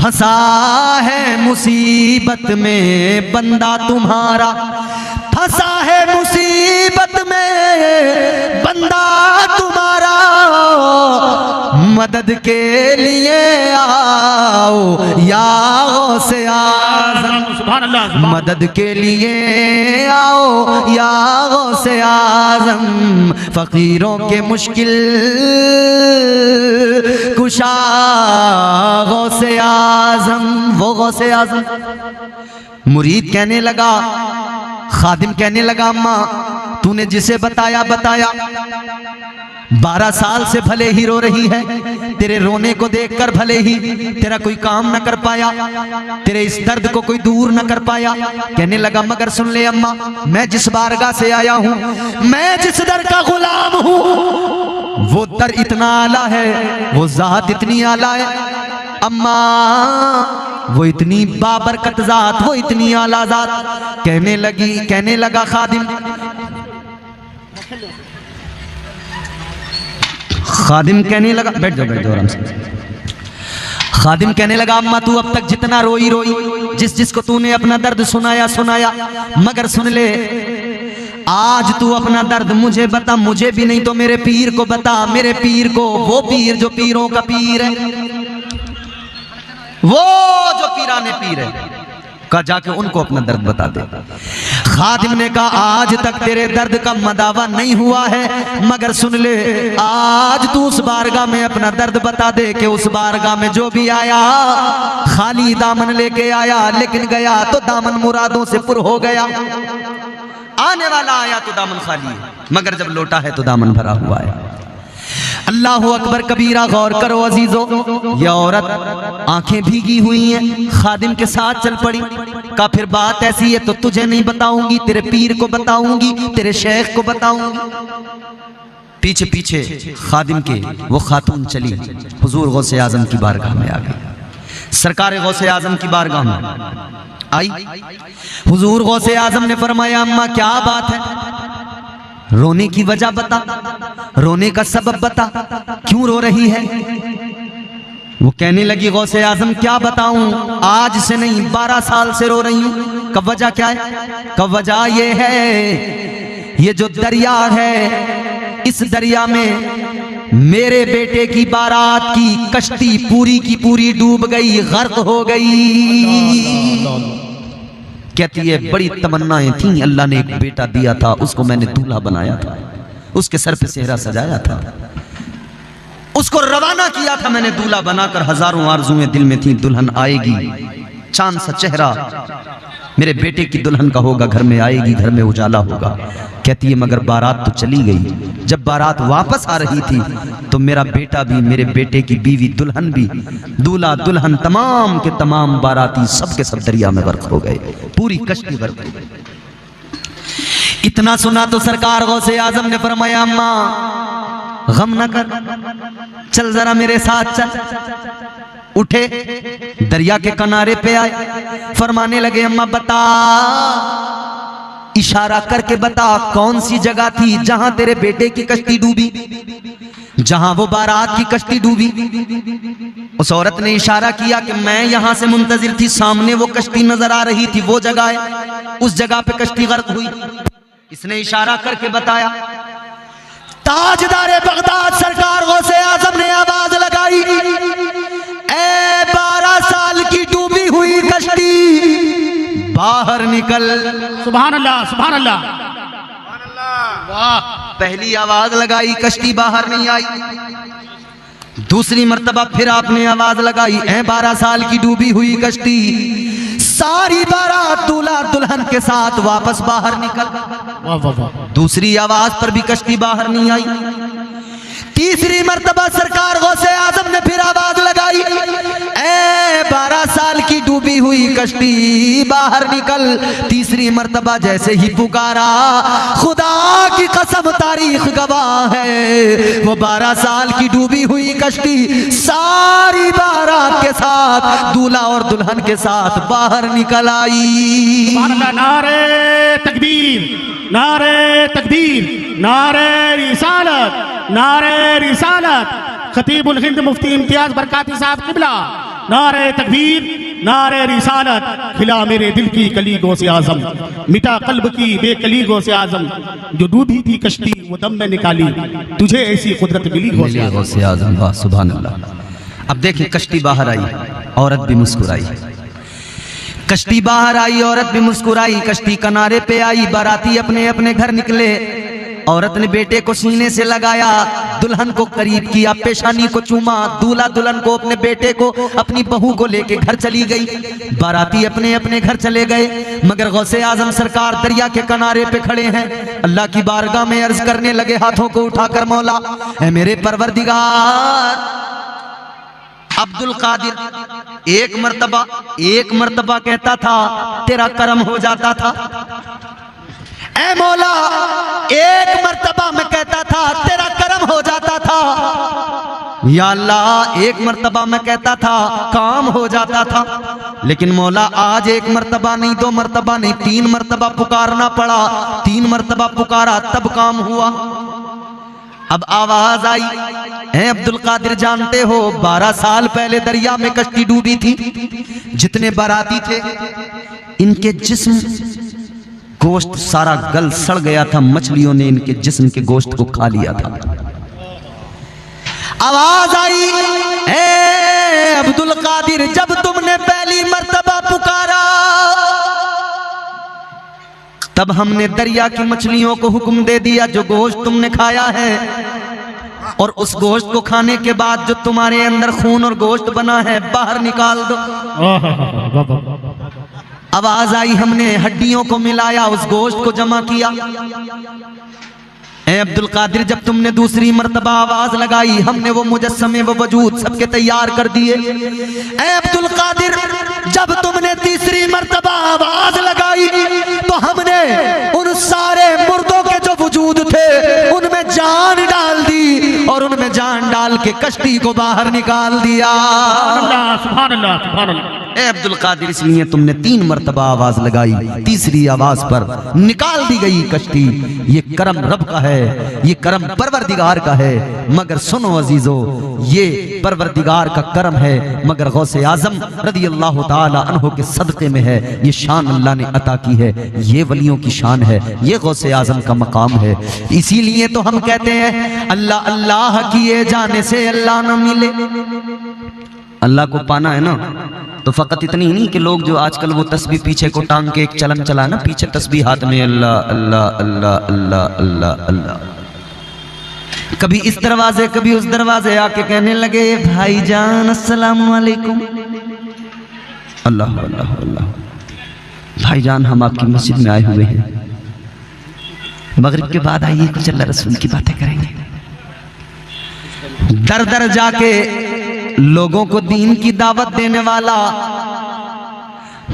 फंसा है मुसीबत में बंदा तुम्हारा, फंसा है मुसीबत में बंदा तुम्हारा, मदद के लिए आओ या गौसे आज़म, सुभान अल्लाह, मदद के लिए आओ या गौसे आज़म, फकीरों के मुश्किल कुशा गौसे आज़म। वो गौसे आज़म। मुरीद कहने लगा, खादिम कहने लगा, अम्मा तूने जिसे बताया 12 साल से भले ही रो रही है, तेरे रोने को देखकर भले ही तेरा कोई काम न कर पाया, तेरे इस दर्द को कोई दूर न कर पाया। कहने लगा मगर सुन ले अम्मा, मैं जिस बारगाह से आया हूं, मैं जिस दर का गुलाम हूं, वो दर इतना आला है, वो जात इतनी आला है अम्मा, वो इतनी बाबरकत जात, वो इतनी आला जात। कहने लगा खादिम कहने लगा, बैठ जाओ आराम से। खादिम कहने लगा अम्मा तू अब तक जितना रोई जिसको तूने अपना दर्द सुनाया, मगर सुन ले आज तू अपना दर्द मुझे बता, मुझे भी नहीं तो मेरे पीर को बता, मेरे पीर को, वो पीर जो पीरों का पीर है, वो जो पीराने पीर है, का जाके उनको अपना दर्द बता दे। खादिम ने कहा आज तक तेरे दर्द का मदावा नहीं हुआ है, मगर सुन ले आज तू उस बारगाह में अपना दर्द बता दे कि उस बारगाह में जो भी आया खाली दामन लेके आया, लेकिन गया तो दामन मुरादों से पुर हो गया। आने वाला आया तो दामन खाली है, मगर जब लौटा है तो दामन भरा हुआ है। अल्लाह अकबर कबीरा। गौर करो अजीजों, ये औरत आंखें भीगी हुई हैं, खादिम के साथ चल पड़ी। का फिर बात ऐसी है तो तुझे नहीं बताऊंगी, तेरे पीर को बताऊंगी, तेरे शेख को बताऊंगी। पीछे पीछे खादिम के वो खातून चली, हुजूर गौसे आजम की बारगाह में आ गई। सरकार गौसे आजम की बारगाह में आई, हुजूर गौसे आजम ने फरमाया अम्मा क्या बात है, रोने की वजह बता, रोने का सबब बता, क्यों रो रही है। वो कहने लगी गौसे आजम क्या बताऊं, आज से नहीं 12 साल से रो रही हूं। कब वजह क्या है? कब वजह ये है, ये जो दरिया है, इस दरिया में मेरे बेटे की बारात की कश्ती पूरी की पूरी डूब गई, गर्क हो गई। कहती है बड़ी तमन्नाएं थी, अल्लाह ने एक बेटा दिया था, उसको मैंने दूल्हा बनाया था, उसके सर पे सेहरा सजाया था, उसको रवाना किया था मैंने दूल्हा बनाकर। हजारों आरज़ुएं दिल में थी, दुल्हन आएगी, चांद सा चेहरा मेरे बेटे की दुल्हन का होगा, घर में आएगी, घर में उजाला होगा। कहती है मगर बारात तो चली गई। जब बारात वापस आ रही थी तो मेरा बेटा भी, मेरे बेटे की बीवी दुल्हन भी, दूल्हा दुल्हन तमाम के तमाम बाराती सब के सब दरिया में गर्क हो गए, पूरी कश्ती गर्क हो गई। इतना सुना तो सरकार गौसे आजम ने फरमाया अम्मा गम न कर, चल जरा मेरे साथ चल। उठे, दरिया के किनारे पे आए, फरमाने लगे अम्मा बता, इशारा करके बता कौन सी जगह थी जहां तेरे बेटे की कश्ती डूबी, जहां वो बारात की कश्ती डूबी। उस औरत ने इशारा किया कि मैं यहां से मुंतजिर थी, सामने वो कश्ती नजर आ रही थी, वो जगह है, उस जगह पे कश्ती गर्क हुई। इसने इशारा करके बताया। ताजदारे बगदाद सरकार गौसे आजम ने आवाज लगाई, ए 12 साल की डूबी हुई कश्ती बाहर निकल। सुभान अल्लाह, सुभान अल्लाह, वाह। पहली आवाज लगाई, कश्ती बाहर नहीं आई। दूसरी मर्तबा फिर आपने आवाज लगाई, ए 12 साल की डूबी हुई कश्ती, सारी बारात दूल्हा दुल्हन के साथ वापस बाहर निकल। वाह वाह वाह। दूसरी आवाज पर भी कश्ती बाहर नहीं आई। तीसरी मर्तबा सरकार गौसे आजम ने फिर आवाज लगाई, ए 12 साल की डूबी हुई कश्ती बाहर निकल। तीसरी मर्तबा जैसे ही पुकारा, खुदा की कसम तारीख गवाह है, वो 12 साल की डूबी हुई कश्ती सारी बारात के साथ, दूल्हा और दुल्हन के साथ बाहर निकल आई। नारे तकबीर, नारे तकबीर, नारे रिसालत, नारे रिसालत। खतीबुल हिंद मुफ्ती इम्तियाज बरकाती साहब किबला नारे तकबीर, नारे रिसालत, खिला मेरे दिल की कली गो से आजम, मिटा कल्ब की बेकली गो से आजम, जो डूबी थी कश्ती वो दम में निकाली, तुझे ऐसी कुदरत मिली गो से आजम। गौसे आजम, वाह सुभान अल्लाह। अब देखिए कश्ती बाहर आई, औरत भी मुस्कुराई। कश्ती बाहर आई, औरत भी मुस्कुराई। कश्ती किनारे पे आई, बाराती अपने अपने घर निकले। औरत ने बेटे को सीने से लगाया, दुल्हन को करीब किया, पेशानी को चूमा। दूल्हा दुल्हन को, अपने बेटे को, अपनी बहू को लेके घर चली गई। बाराती अपने अपने घर चले गए, मगर गौसे आजम सरकार दरिया के किनारे पे खड़े हैं। अल्लाह की बारगाह में अर्ज करने लगे हाथों को उठाकर, मौला ऐ मेरे परवरदिगार। अब्दुल कादिर एक मर्तबा कहता था तेरा करम हो जाता था। ऐ मौला एक मर्तबा मैं कहता था तेरा करम हो जाता था। या अल्लाह एक मर्तबा मैं कहता था काम हो जाता था। लेकिन मौला आज एक मर्तबा नहीं, दो मर्तबा नहीं, 3 मर्तबा पुकारना पड़ा। 3 मर्तबा पुकारा तब काम हुआ। अब आवाज आई, है अब्दुल कादिर जानते हो 12 साल पहले दरिया में कश्ती डूबी थी। जितने बाराती थे इनके जिस्म गोश्त सारा गल सड़ गया था, मछलियों ने इनके जिस्म के गोश्त को खा लिया था। आवाज आई, ए अब्दुल कादिर जब तुमने पहली मर्तबा पुकारा तब हमने दरिया की मछलियों को हुक्म दे दिया जो गोश्त तुमने खाया है और उस गोश्त को खाने के बाद जो तुम्हारे अंदर खून और गोश्त बना है बाहर निकाल दो। आवाज आई, हमने हड्डियों को मिलाया, उस गोश्त को जमा किया। ए अब्दुल कादिर जब तुमने दूसरी मर्तबा आवाज लगाई हमने वो मुजस्समे वो वजूद सबके तैयार कर दिए। ए अब्दुल कादिर जब तुमने तीसरी मर्तबा आवाज लगाई तो हमने उन सारे मुर्दों के जो वजूद थे उनमें जान डाल दी और उनमें जान डाल के कश्ती को बाहर निकाल दिया। सुभान अल्लाह, सुभान अल्लाह। ए अब्दुल कादिर इसलिए तुमने 3 मर्तबा आवाज लगाई, तीसरी आवाज पर निकाल दी गई कश्ती। ये करम रब का है, ये करम परवरदिगार का है। मगर सुनो अजीजो, ये परवरदिगार का करम है मगर गौसे आजम रदी अल्लाह ताला अन्हो के सदक़े में है। ये शान अल्लाह ने अता की है, ये वलियों की शान है, ये गौसे आजम का मकाम है। इसीलिए तो हम कहते हैं अल्लाह अल्लाह किए जाने से अल्लाह न मिले। अल्लाह को पाना है ना तो फकत इतनी ही नहीं कि लोग जो आजकल वो तस्बीह पीछे को टांग के एक चलन चला ना, पीछे तस्बीह हाथ में अल्लाह अल्लाह अल्लाह अल्लाह अल्लाह अल्लाह, कभी इस दरवाजे कभी उस दरवाजे आके कहने लगे भाईजान अस्सलाम वालेकुम, अल्लाह अल्लाह अल्लाह। भाईजान हम आपकी मस्जिद में आए हुए हैं, मगरिब के बाद आइए कुछ अल्लाह रसूल की बातें करेंगे। दर दर जाके लोगों को दीन की दावत देने वाला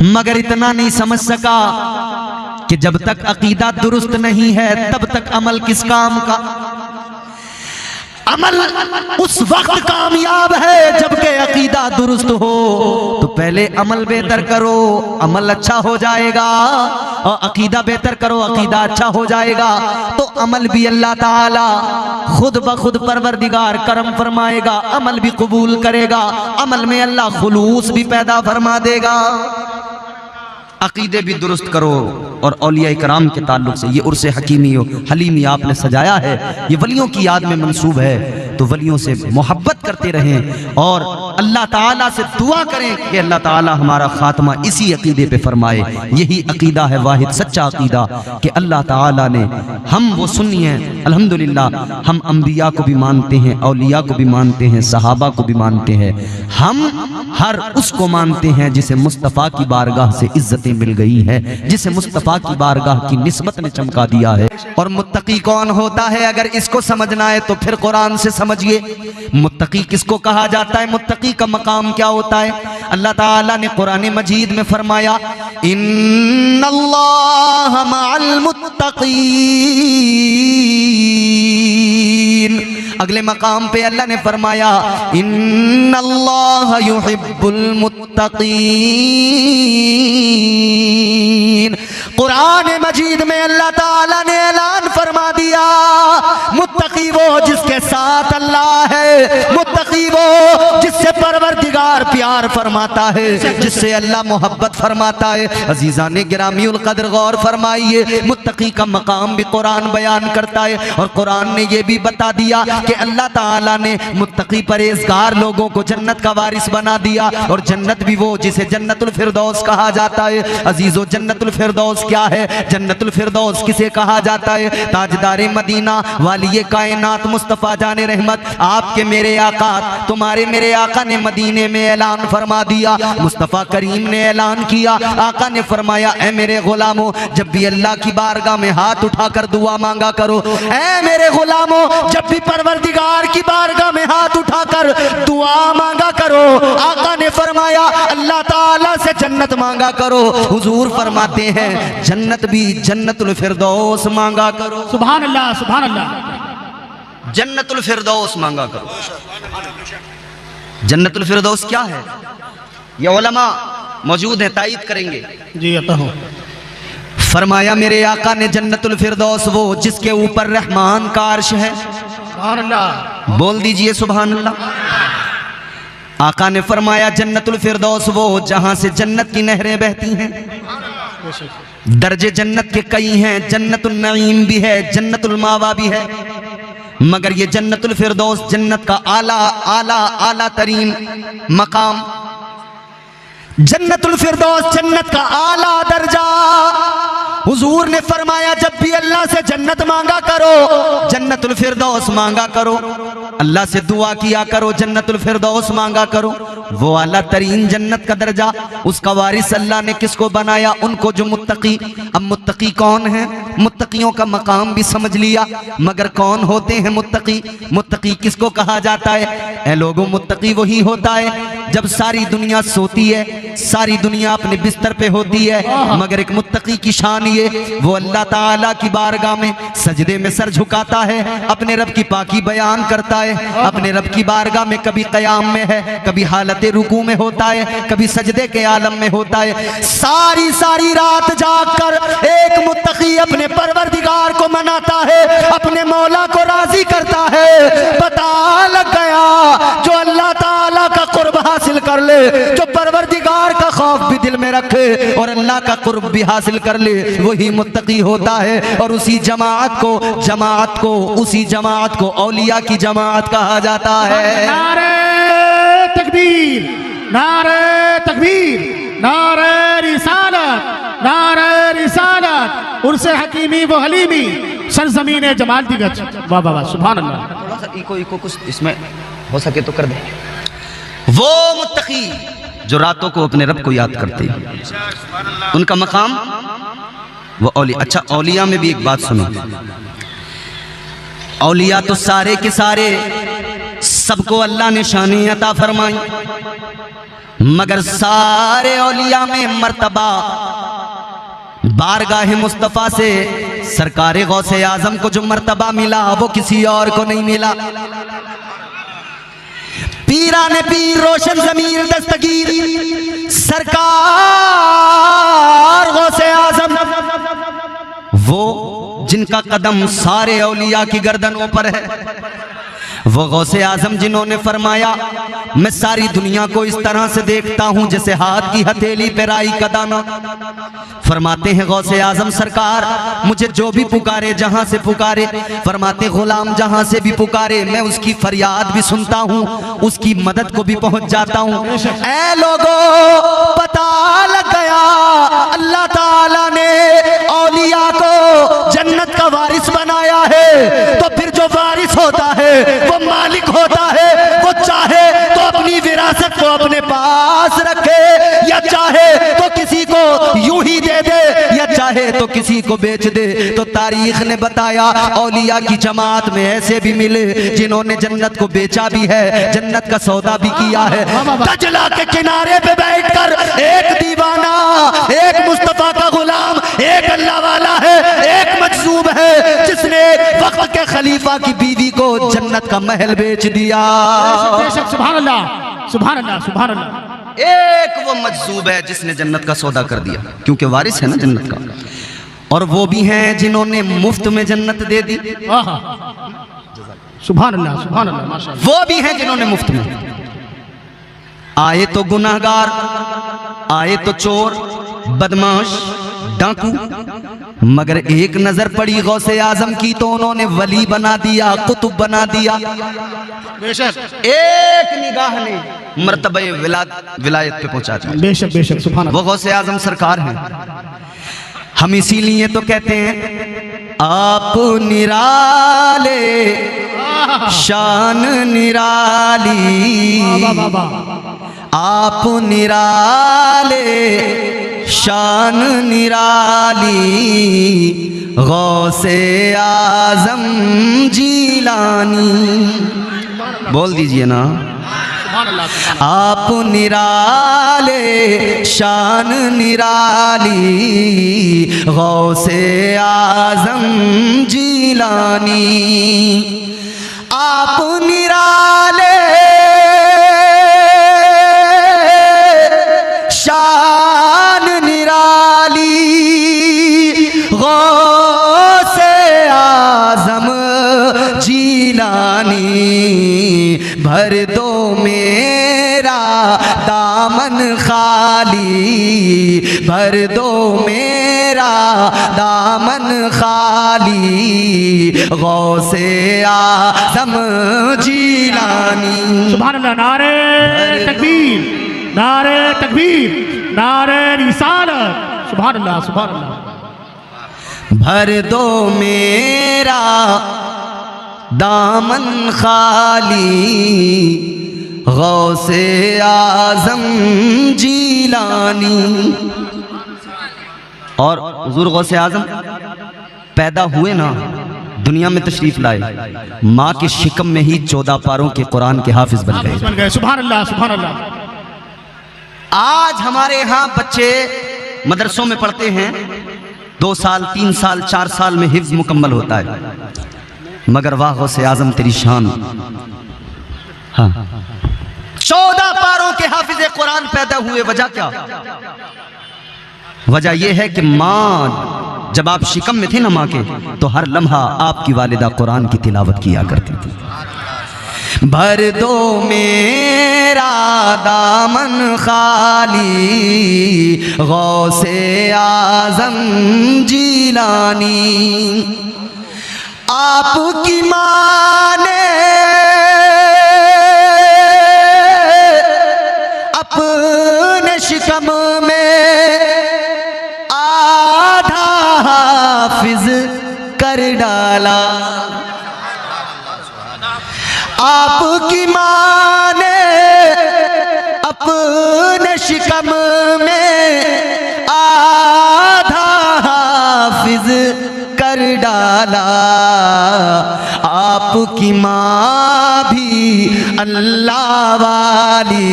मगर इतना नहीं समझ सका कि जब तक अकीदा दुरुस्त नहीं है तब तक अमल किस काम का। अमल उस वक्त कामयाब है जबकि अकीदा दुरुस्त हो। तो पहले अमल बेहतर करो, अमल अच्छा हो जाएगा, और अकीदा बेहतर करो, अकीदा अच्छा हो जाएगा। तो अमल भी अल्लाह ताला खुद ब खुद परवरदिगार करम फरमाएगा, अमल भी कबूल करेगा, अमल में अल्लाह खुलूस भी पैदा फरमा देगा। अकीदे भी दुरुस्त करो। और औलिया इकराम के ताल्लुक से ये उर्से हकीमी हलीमी आपने सजाया है, ये वलियों की याद में मंसूब है। तो वलियों से मोहब्बत करते रहें और अल्लाह ताला से दुआ करें कि अल्लाह ताला हमारा खात्मा इसी अकीदे पे फरमाए। यही अकीदा है वाहिद सच्चा अकीदा कि अल्लाह ताला ने, हम वो सुन्नी हैं अल्हम्दुलिल्लाह, हम अंबिया को भी मानते हैं, औलिया को भी मानते हैं, सहाबा को भी मानते हैं। हम हर उसको मानते हैं जिसे मुस्तफ़ा की बारगाह से इज्जतें मिल गई हैं, जिसे मुस्तफ़ा की बारगाह की निस्बत ने चमका दिया है। और मुत्तकी कौन होता है अगर इसको समझना है तो फिर कुरान से समझिए। मुत्तकी किसको कहा जाता है, मुत्तकी का मकाम क्या होता है। अल्लाह ताला ने कुरान मजीद में फरमाया इन्नल्लाह मअल मुत्तकीन। अगले मकाम पे अल्लाह ने फरमाया इन्नल्लाह युहिब्बुल मुत्तकीन। कुरान मजीद में अल्लाह ताला ने ऐलान फरमा दिया मुत्तकी वो जिसके साथ अल्लाह है। मुत्तकी वो जिससे परवरदिगार प्यार फरमाता है, जिससे अल्लाह मोहब्बत फरमाता है। अजीज़ान गिरामीउल कद्र गौर फरमाइए, मुत्तकी का मकाम भी कुरान बयान करता है और कुरान ने ये भी बता दिया कि अल्लाह ताला ने मुत्तकी परहेज़गार लोगों को जन्नत का वारिस बना दिया। और जन्नत भी वो जिसे जन्नतुल फिरदौस कहा जाता है। अजीज़ो, जन्नतुल फिरदौस क्या है? जन्नतुल फिरदौस किसे कहा जाता है? ताजदारे मदीना वाली कायनात मुस्तफ़ा जाने रहमत आपके मेरे आका, तुम्हारे मेरे आका ने मदीने में ऐलान फरमा दिया। मुस्तफ़ा करीम ने ऐलान किया, आका ने फरमाया, ऐ मेरे गुलामों, जब भी अल्लाह की बारगाह में हाथ उठाकर दुआ मांगा करो। ऐ मेरे गुलामों, जब भी परवरदिगार की बारगाह में हाथ उठाकर दुआ मांगा करो। आका ने फरमाया, अल्लाह ताला से जन्नत मांगा करो। हुजूर फरमाते हैं, जन्नत भी जन्नतुल फिरदौस मांगा करो। सुभान अल्लाह, सुभान अल्लाह। जन्नतुल फिरदौस मांगा करो। जन्नतुल फिरदौस क्या है? ये उलमा मौजूद हैं, तायीद करेंगे। जी अता हो। फरमाया मेरे आका ने, जन्नतुल फिरदौस वो जिसके ऊपर रहमान का अर्श है। सुभान अल्लाह। बोल दीजिए सुभान अल्लाह। आका ने फरमाया, जन्नतुल फिरदौस वो जहां से जन्नत की नहरें बहती हैं। दर्जे जन्नत के कई हैं, जन्नतुल नईम भी है, जन्नतुल मावा भी है, मगर ये जन्नतुल फिरदौस जन्नत का आला आला आला तरीन मकाम। जन्नतुल फिरदौस जन्नत का आला दर्जा। हुजूर ने फरमाया, जब भी अल्लाह से जन्नत मांगा करो, जन्नतुल फिरदौस मांगा करो। अल्लाह से दुआ किया करो, जन्नतुल फिरदौस मांगा करो। वो आला तरीन जन्नत का दर्जा, उसका वारिस अल्लाह ने किसको बनाया? उनको जो मुत्तकी। अब मुत्तकी कौन है? मुत्तकियों का मकाम भी समझ लिया, मगर कौन होते हैं मुत्तकी? मुत्तकी किसको कहा जाता है? ऐ लोगों, मुत्तकी वही होता है जब सारी दुनिया सोती है, सारी दुनिया अपने बिस्तर पे होती है, मगर एक मुत्तकी की शान ये, वो अल्लाह ताला की बारगाह में सजदे में सर झुकाता है, अपने रब की पाकी बयान करता है, अपने रब की बारगाह में कभी क़याम में है, कभी हालत रुकू में होता है, कभी सजदे के आलम में होता है। सारी सारी रात जाग कर एक मुत्तकी अपने परवरदिगार को मनाता है, अपने मौला को राजी करता है। पता लग गया, जो अल्लाह ताला का कुर्ब हासिल कर ले, जो परवरदिगार का खौफ भी दिल में रखे और अल्लाह का कुर्ब भी हासिल कर ले, वही मुत्तकी होता है। और उसी जमात को औलिया की जमात कहा जाता है। नारे तकबीर, नारे तकबीर, नारे रिसालत, नारे रिसालत। उर्से हकीमी व हलीमी, सरजमीन जमाल दिगज। वाह वाह वाह, सुभान अल्लाह। थोड़ा सा इको कुछ इसमें हो सके तो कर दे। वो मुत्तकी जो रातों को अपने रब को याद करते हैं, उनका मकाम वो औलिया। अच्छा, औलिया में भी एक बात सुनो। औलिया तो सारे के सारे, सबको अल्लाह ने शान अता फरमाई, मगर सारे औलिया में मर्तबा बारगाह मुस्तफ़ा से सरकारे गौसे आजम को जो मर्तबा मिला, वो किसी और को नहीं मिला। पीराने पीर रोशन ज़मीर दस्तगीर सरकार गौसे आजम, वो जिनका कदम सारे औलिया की गर्दनों पर है, वो गौसे आजम जिन्होंने फरमाया, मैं सारी दुनिया को इस तरह से देखता हूं जैसे हाथ की हथेली पे राई का दाना। फरमाते हैं गौसे आजम सरकार, मुझे जो भी पुकारे, जहां से पुकारे, फरमाते गुलाम जहां से भी पुकारे, मैं उसकी फरियाद भी सुनता हूं, उसकी मदद को भी पहुंच जाता हूं। ऐ लोगों, पता लग गया, अल्लाह ताला ने औलिया को जन्नत का वारिस बनाया है, तो फिर जो वारिस होता है वो मालिक होता है। वो चाहे तो अपनी विरासत को अपने पास रखे, या चाहे तो किसी को यूं ही दे दे, या चाहे तो किसी को बेच दे। तो तारीख ने बताया, औलिया की जमात में ऐसे भी मिले जिन्होंने जन्नत को बेचा भी है, जन्नत का सौदा भी किया है। दजला के किनारे पे बैठकर एक दीवाना, एक मुस्तफा का गुलाम, एक अल्लाह वाला है, एक मजसूब है, जिसने वक्त के खलीफा की बीवी को जन्नत का महल बेच दिया। सुभान अल्लाह, सुभान अल्लाह, सुभान अल्लाह। एक वो मजसूब है जिसने जन्नत का सौदा कर दिया, क्योंकि वारिस है ना जन्नत का। और वो भी हैं जिन्होंने मुफ्त में जन्नत दे दी। सुभान अल्लाह माशाअल्लाह। वो भी हैं जिन्होंने मुफ्त में आए तो गुनाहगार, आए तो चोर, बदमाश, डाकू, मगर एक नजर पड़ी गौसे आजम की तो उन्होंने वली बना दिया, कुतुब बना दिया। बेशक एक निगाह ने मर्तबे विलायत पे पहुंचा दिया। बेशक बेशक सुभान अल्लाह। वो गौसे आजम सरकार हैं। हम इसीलिए तो कहते हैं आप निराले शान निराली, आप निराले शान निराली, गौसे आजम जीलानी। बोल दीजिए ना, आप निराले शान निराली, गौसे आजम जीलानी। आप निराले शान निराली, गौसे आजम जीलानी। भर दो मेरा दामन खाली, भर दो मेरा दामन खाली, गौसे आजम जीलानी। सुभान अल्लाह। नारे तकबीर, नारे तकबीर, नारे रिसालत। सुभान अल्लाह सुभान अल्लाह। भर दो मेरा दामन खाली, गौसे आजम जीलानी। और हुजूर गौसे आजम पैदा हुए ना, दुनिया में तशरीफ लाए, माँ के शिकम में ही 14 पारों के कुरान के हाफिज बन गए। सुभान अल्लाह सुभान अल्लाह। आज हमारे यहाँ बच्चे मदरसों में पढ़ते हैं, 2 साल 3 साल 4 साल में हिफ्ज मुकम्मल होता है, मगर वाह गौसे आजम तेरी शान। हाँ, 14 पारों के हाफिज कुरान पैदा हुए। वजह क्या? वजह यह है कि माँ जब आप शिकम में थे ना माँ के, तो हर लम्हा आपकी वालिदा कुरान की तिलावत किया करती थी। भर दो मेरा दामन खाली, गौसे आजम जीलानी। आपकी माँ ने अपने शिकम में आधा हाफिज कर डाला। आपकी माँ ने अपने शिकम में आधा हाफिज कर डाला। आपकी माँ भी अल्लाह वाली,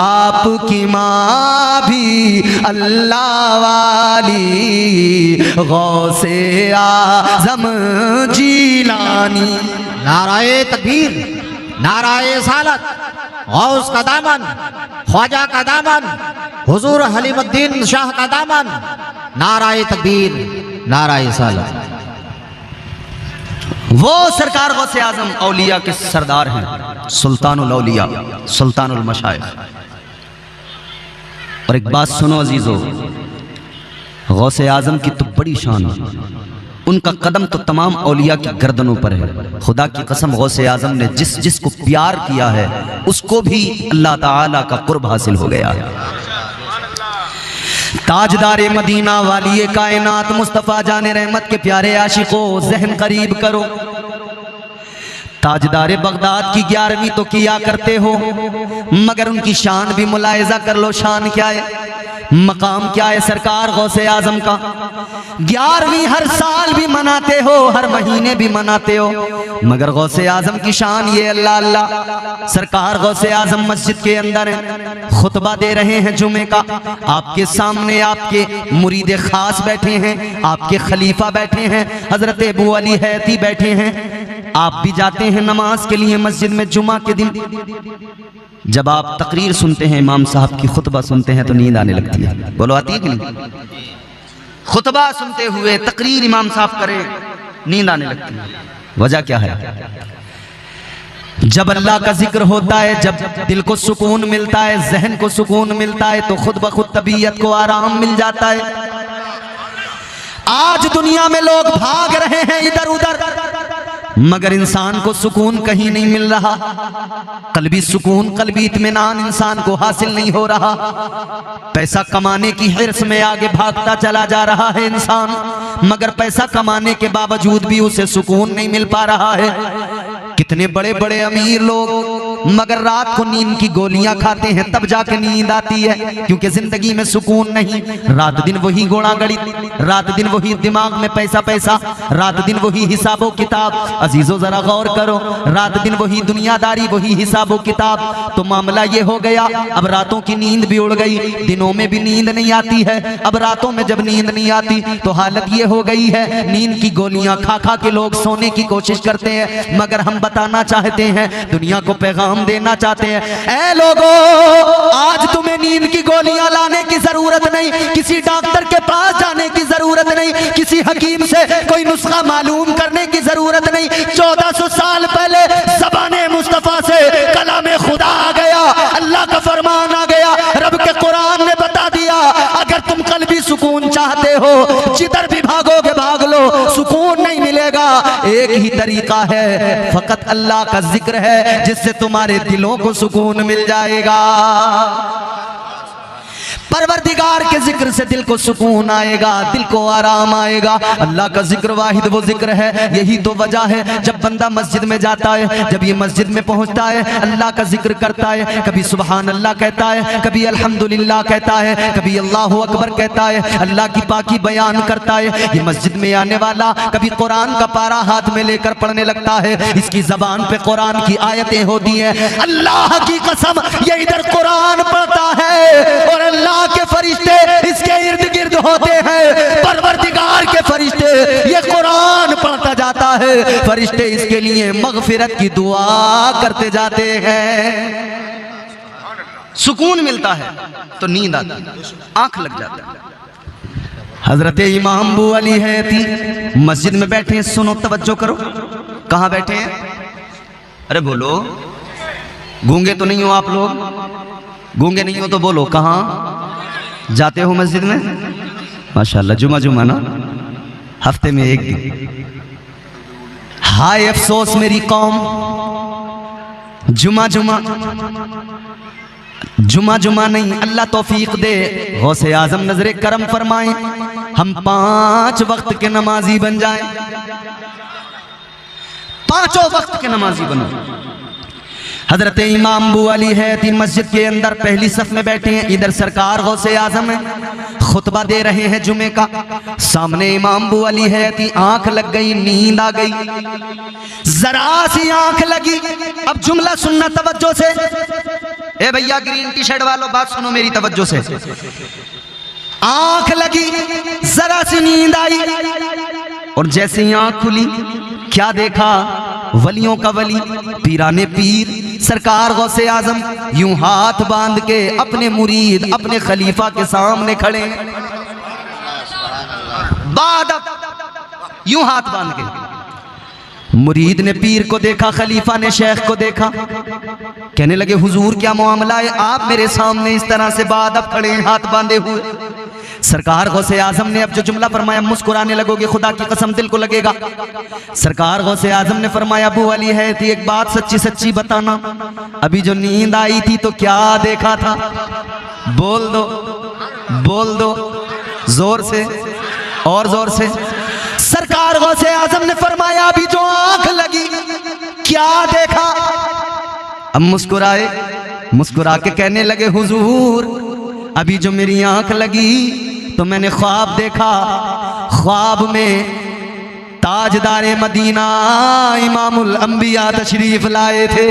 आपकी माँ भी अल्लाह वाली, गौसे आजम जीलानी। नाराए तकबीर, नाराए सालत, गौस का दामन, ख्वाजा का दामन, हुजूर हलीमुद्दीन शाह का दामन। नाराए तकबीर, नाराए सालत। वो सरकार गौसे आजम औलिया के सरदार हैं, सुल्तानुल औलिया, सुल्तानुल मशाइख। और एक बात सुनो अजीजों, गौसे आजम की तो बड़ी शान है, उनका कदम तो तमाम औलिया की गर्दनों पर है। खुदा की कसम, गौसे आजम ने जिस जिसको प्यार किया है उसको भी अल्लाह ताला का कुर्ब हासिल हो गया है। ताजदारे मदीना वाली कायनात मुस्तफ़ा जाने रहमत के प्यारे आशिकों, ज़हन करीब करो। ताजदारे बगदाद की 11वीं तो किया करते हो, मगर उनकी शान भी मुलायजा कर लो। शान क्या है, मकाम क्या है सरकार गौसे आजम का? 11वीं हर साल भी मनाते हो, हर महीने भी मनाते हो, मगर गौसे आजम की शान ये अल्लाह अल्लाह। सरकार गौसे आजम मस्जिद के अंदर है, खुतबा दे रहे हैं जुमे का। आपके सामने आपके मुरीद खास बैठे हैं, आपके खलीफा बैठे हैं, हजरत अबू अली हैती बैठे हैं। आप भी जाते हैं नमाज के लिए मस्जिद में जुमा के दिन। जब आप तकरीर सुनते हैं, इमाम साहब की खुतबा सुनते हैं, तो नींद आने लगती है। बोलो आती है कि नहीं? खुतबा सुनते हुए तकरीर इमाम साहब करे, नींद आने लगती है। वजह क्या है? जब अल्लाह का जिक्र होता है, जब दिल को सुकून मिलता है, जहन को सुकून मिलता है, तो खुद ब खुद तबीयत को आराम मिल जाता है। आज दुनिया में लोग भाग रहे हैं इधर उधर, मगर इंसान को सुकून कहीं नहीं मिल रहा। कल्बी सुकून, कल्बी इत्मीनान इंसान को हासिल नहीं हो रहा। पैसा कमाने की हिर्स में आगे भागता चला जा रहा है इंसान, मगर पैसा कमाने के बावजूद भी उसे सुकून नहीं मिल पा रहा है। कितने बड़े बड़े अमीर लोग मगर रात को नींद की गोलियां खाते हैं, तब जाके नींद आती है, क्योंकि जिंदगी में सुकून नहीं। रात दिन वही गोड़ा गड़ी, रात दिन वही दिमाग में पैसा पैसा, रात दिन वही हिसाबो किताब। अजीजों जरा गौर करो, रात दिन वही दुनियादारी, वही हिसाबो किताब। तो मामला ये हो गया, अब रातों की नींद भी उड़ गई, दिनों में भी नींद नहीं आती है। अब रातों में जब नींद नहीं आती तो हालत ये हो गई है, नींद की गोलियां खा खा के लोग सोने की कोशिश करते हैं। मगर हम बताना चाहते हैं, दुनिया को पैगाम देना चाहते हैं, ऐ लोगों, आज तुम्हें नींद की गोलियां लाने की जरूरत नहीं, किसी डॉक्टर के पास जाने की जरूरत नहीं, किसी हकीम से कोई नुस्खा मालूम करने की जरूरत नहीं। 1400 साल पहले ज़बाने मुस्तफा से कलामे खुदा आ गया, अल्लाह का फरमान आ गया, रब के कुरान ने बता दिया, अगर तुम कल्बी सुकून चाहते हो, जिधर भी भागोगे भाग लो, सुकून नहीं मिलेगा। एक ही तरीका है, फकत अल्लाह का जिक्र है, जिससे तुम्हारे दिलों को सुकून मिल जाएगा। परवरदिगार के जिक्र से दिल को सुकून आएगा, दिल को आराम आएगा। अल्लाह का जिक्र वाहिद वो जिक्र है। यही तो वजह है, जब बंदा मस्जिद में जाता है, जब ये मस्जिद में पहुंचता है, अल्लाह का जिक्र करता है, कभी सुभान अल्लाह कहता है, कभी अल्हम्दुलिल्लाह कहता है, कभी अल्लाहु अकबर कहता है, अल्लाह की पाकी बयान करता है। ये मस्जिद में आने वाला कभी कुरान का पारा हाथ में लेकर पढ़ने लगता है, इसकी जबान पे कुरान की आयतें होती हैं। अल्लाह की कसम, ये इधर कुरान पढ़ता है और अल्लाह के फरिश्ते इसके इर्द गिर्द होते हैं। परवरदिगार के फरिश्ते ये कुरान पढ़ता जाता है, फरिश्ते इसके लिए मगफिरत की दुआ करते जाते हैं। सुकून मिलता है तो नींद आती है, आंख लग जाता है। हजरत इमाम अबू अली हैती मस्जिद में बैठे हैं, सुनो तवज्जो करो। कहाँ बैठे हैं? अरे बोलो, गूंगे तो नहीं हो आप लोग? गूंगे नहीं हो तो बोलो, कहाँ जाते हो मस्जिद में? माशाल्लाह, जुमा जुमा ना, हफ्ते में एक दिन। हाय अफसोस मेरी कौम, जुमा जुमा जुमा जुमा नहीं। अल्लाह तौफीक दे, गौसे आजम नजरे करम फरमाएं, हम 5 वक्त के नमाजी बन जाएं, 5 वक्त के नमाजी बनो। हजरत इमाम अबू अली हैती मस्जिद के अंदर पहली सफ में बैठे हैं, इधर सरकार गौसे आजम है, खुतबा दे रहे हैं जुमे का। सामने इमाम अबू अली हैती, आंख लग गई, नींद आ गई, जरा सी आंख लगी। अब जुमला सुनना तवज्जो से, ए भैया ग्रीन टी शर्ट वालों बात सुनो मेरी तवज्जो से। आंख लगी, जरा सी नींद आई, और जैसे ही आंख खुली क्या देखा? वलियों का वली, पीराने पीर सरकार गौसे आजम यूं हाथ बांध के अपने मुरीद, अपने खलीफा के सामने खड़े, यूं हाथ बांध के। मुरीद ने पीर को देखा, खलीफा ने शेख को देखा, कहने लगे हुजूर क्या मामला है, आप मेरे सामने इस तरह से बादब खड़े हैं हाथ बांधे हुए। सरकार गौसे आजम ने अब जो जुमला फरमाया, मुस्कुराने लगोगे, खुदा की कसम दिल को लगेगा। सरकार गौसे आजम ने फरमाया, अबू अली है थी, एक बात सच्ची सच्ची बताना, अभी जो नींद आई थी तो क्या देखा था? बोल दो, बोल दो, जोर से और जोर से। सरकार गौसे आजम ने फरमाया, अभी जो आंख लगी क्या देखा? अब मुस्कुराए, मुस्कुरा के कहने लगे, हुजूर अभी जो मेरी आंख लगी तो मैंने ख्वाब देखा, ख्वाब में ताजदारे मदीना इमामुल अंबिया तशरीफ लाए थे।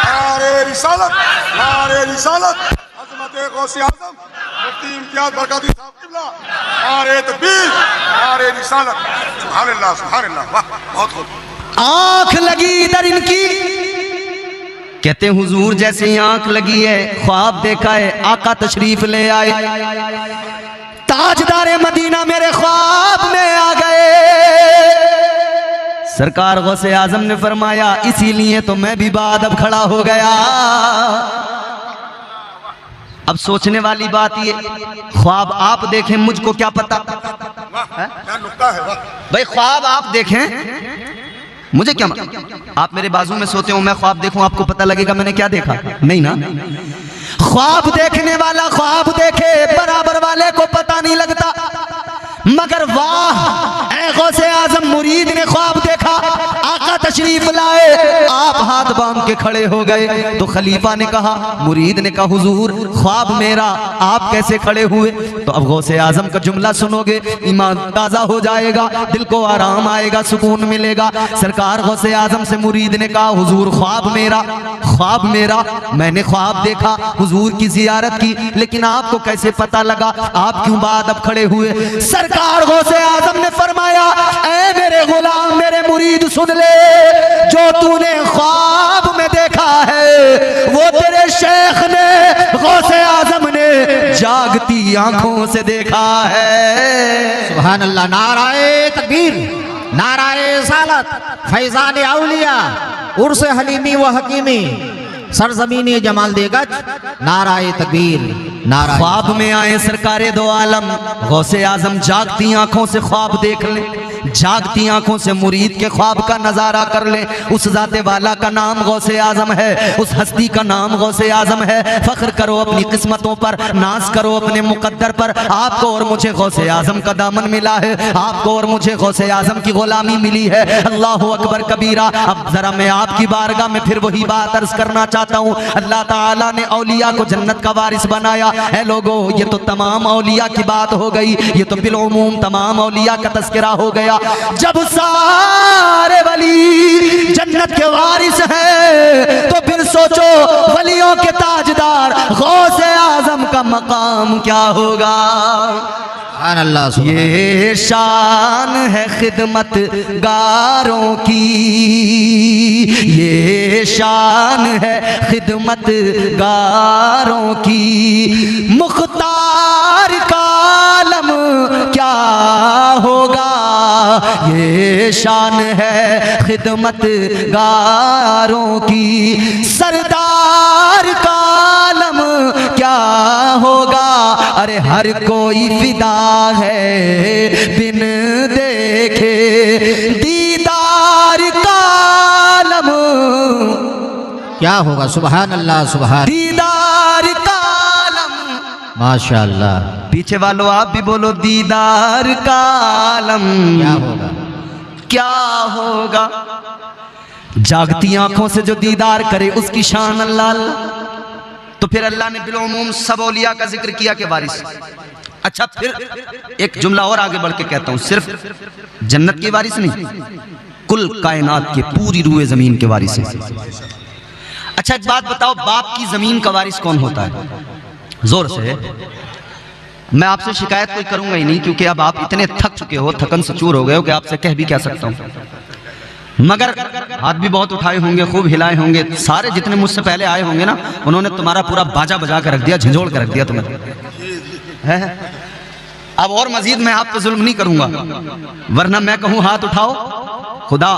नारे रिसालत, नारे रिसालत, अज़मत गौसे आज़म मुफ्ती इम्तियाज बरकाती साहब क़िबला, नारे तकबीर, नारे रिसालत, सुभान अल्लाह, सुभान अल्लाह, वाह, बहुत खूब। आंख लगी इधर इनकी, कहते हैं हुजूर जैसे ही आंख लगी है, ख्वाब देखा है, आका तशरीफ ले आए, ताजदारे मदीना मेरे ख्वाब में आ गए। सरकार गौसे आजम ने फरमाया इसीलिए तो मैं भी बादब खड़ा हो गया। अब सोचने वाली बात ये, ख्वाब आप देखें मुझको क्या पता, क्या नुक्ता है, वाह। भाई ख्वाब आप देखें मुझे क्या, आप मेरे बाजू में सोते हो मैं ख्वाब देखूं आपको पता लगेगा मैंने क्या देखा? नहीं ना। ख्वाब देखने वाला ख्वाब देखे बराबर वाले को पता नहीं लगता, मगर वाह ऐ गौसे आजम मुरीद ने ख्वाब देखा, आका तशरीफ लाए, आप हाथ बांध के खड़े हो गए। तो खलीफा ने कहा, मुरीद ने कहा हुजूर ख्वाब मेरा, आप कैसे खड़े हुए? तो अब गौसे आजम का जुमला सुनोगे ईमान ताजा हो जाएगा, दिल को आराम आएगा, सुकून मिलेगा। सरकार गौसे आजम से मुरीद ने कहा हुजूर ख्वाब मेरा, ख्वाब मेरा, मैंने ख्वाब देखा, हुजूर की जियारत की, लेकिन आपको कैसे पता लगा? आप क्यों बाद अब खड़े हुए? सरकार गौसे आजम ने फरमाया, ऐ मेरे गुलाम मेरे मुरीद सुन ले, जो तूने ख्वाब में देखा है वो तेरे शेख ने गौसे आजम ने जागती आंखों से देखा है। सुभान अल्लाह। नाराए तकबीर, नाराए सालत, फैजान औलिया, उर्स हलीमी व हकीमी, सरजमीनी जमाल देगज, नाराए तकबीर, नाराए। ख्वाब में आए सरकारे दो आलम गौसे आजम, जागती आंखों से ख्वाब देख ले, जागती आंखों से मुरीद के ख्वाब का नजारा कर ले। उस जाते वाला का नाम गौसे आजम है, उस हस्ती का नाम गौसे आजम है। फख्र करो अपनी किस्मतों पर, नाज करो अपने मुकद्दर पर। आपको और मुझे गौसे आजम का दामन मिला है, आपको और मुझे गौसे आजम की गुलामी मिली है। अल्लाह अकबर कबीरा। अब जरा मैं आपकी बारगाह में फिर वही बात अर्ज करना चाहता हूँ, अल्लाह ताला ने औलिया को जन्नत का वारिस बनाया है। लोगों ये तो तमाम औलिया की बात हो गई, ये तो बिलउमूम तमाम औलिया का तस्करा हो गया। जब सारे वली जन्नत के वारिस हैं तो फिर सोचो वलियों के ताजदार गौसे आजम का मकाम क्या होगा? सुभान अल्लाह। ये शान है खिदमत गारों की, ये शान है खिदमत गारों की, मुख्तार का आलम क्या होगा? ये शान है खिदमत गारों की, सरदार का आलम क्या होगा? अरे हर कोई फिदा है बिन देखे दीदार का आलम क्या होगा? सुभान अल्लाह, सुभान, दीदार का आलम। माशाअल्लाह। पीछे वालों आप भी बोलो, दीदार का आलम क्या होगा? क्या होगा? जागती आंखों से जो दीदार करे उसकी शान अल्लाह अल्लाह। तो फिर अल्लाह ने बिलउमूम सब औलिया का जिक्र किया के वारिस। अच्छा फिर एक जुमला और आगे बढ़ के कहता हूं, सिर्फ जन्नत के वारिस नहीं, कुल कायनात के पूरी रूए जमीन के वारिस हैं। अच्छा एक बात बताओ, बाप की जमीन का वारिस कौन होता है? जोर से। मैं आपसे शिकायत कोई करूंगा ही नहीं, क्योंकि अब आप इतने थक चुके हो, थकन से चूर हो गए हो कि आपसे कह भी क्या सकता हूं। मगर हाथ भी बहुत उठाए होंगे, खूब हिलाए होंगे, सारे जितने मुझसे पहले आए होंगे ना, उन्होंने तुम्हारा पूरा बाजा बजा कर रख दिया, झंझोड़ कर रख दिया तुम्हें है? अब और मजीद मैं आप पे जुल्म नहीं करूंगा, वरना मैं कहूं हाथ उठाओ, खुदा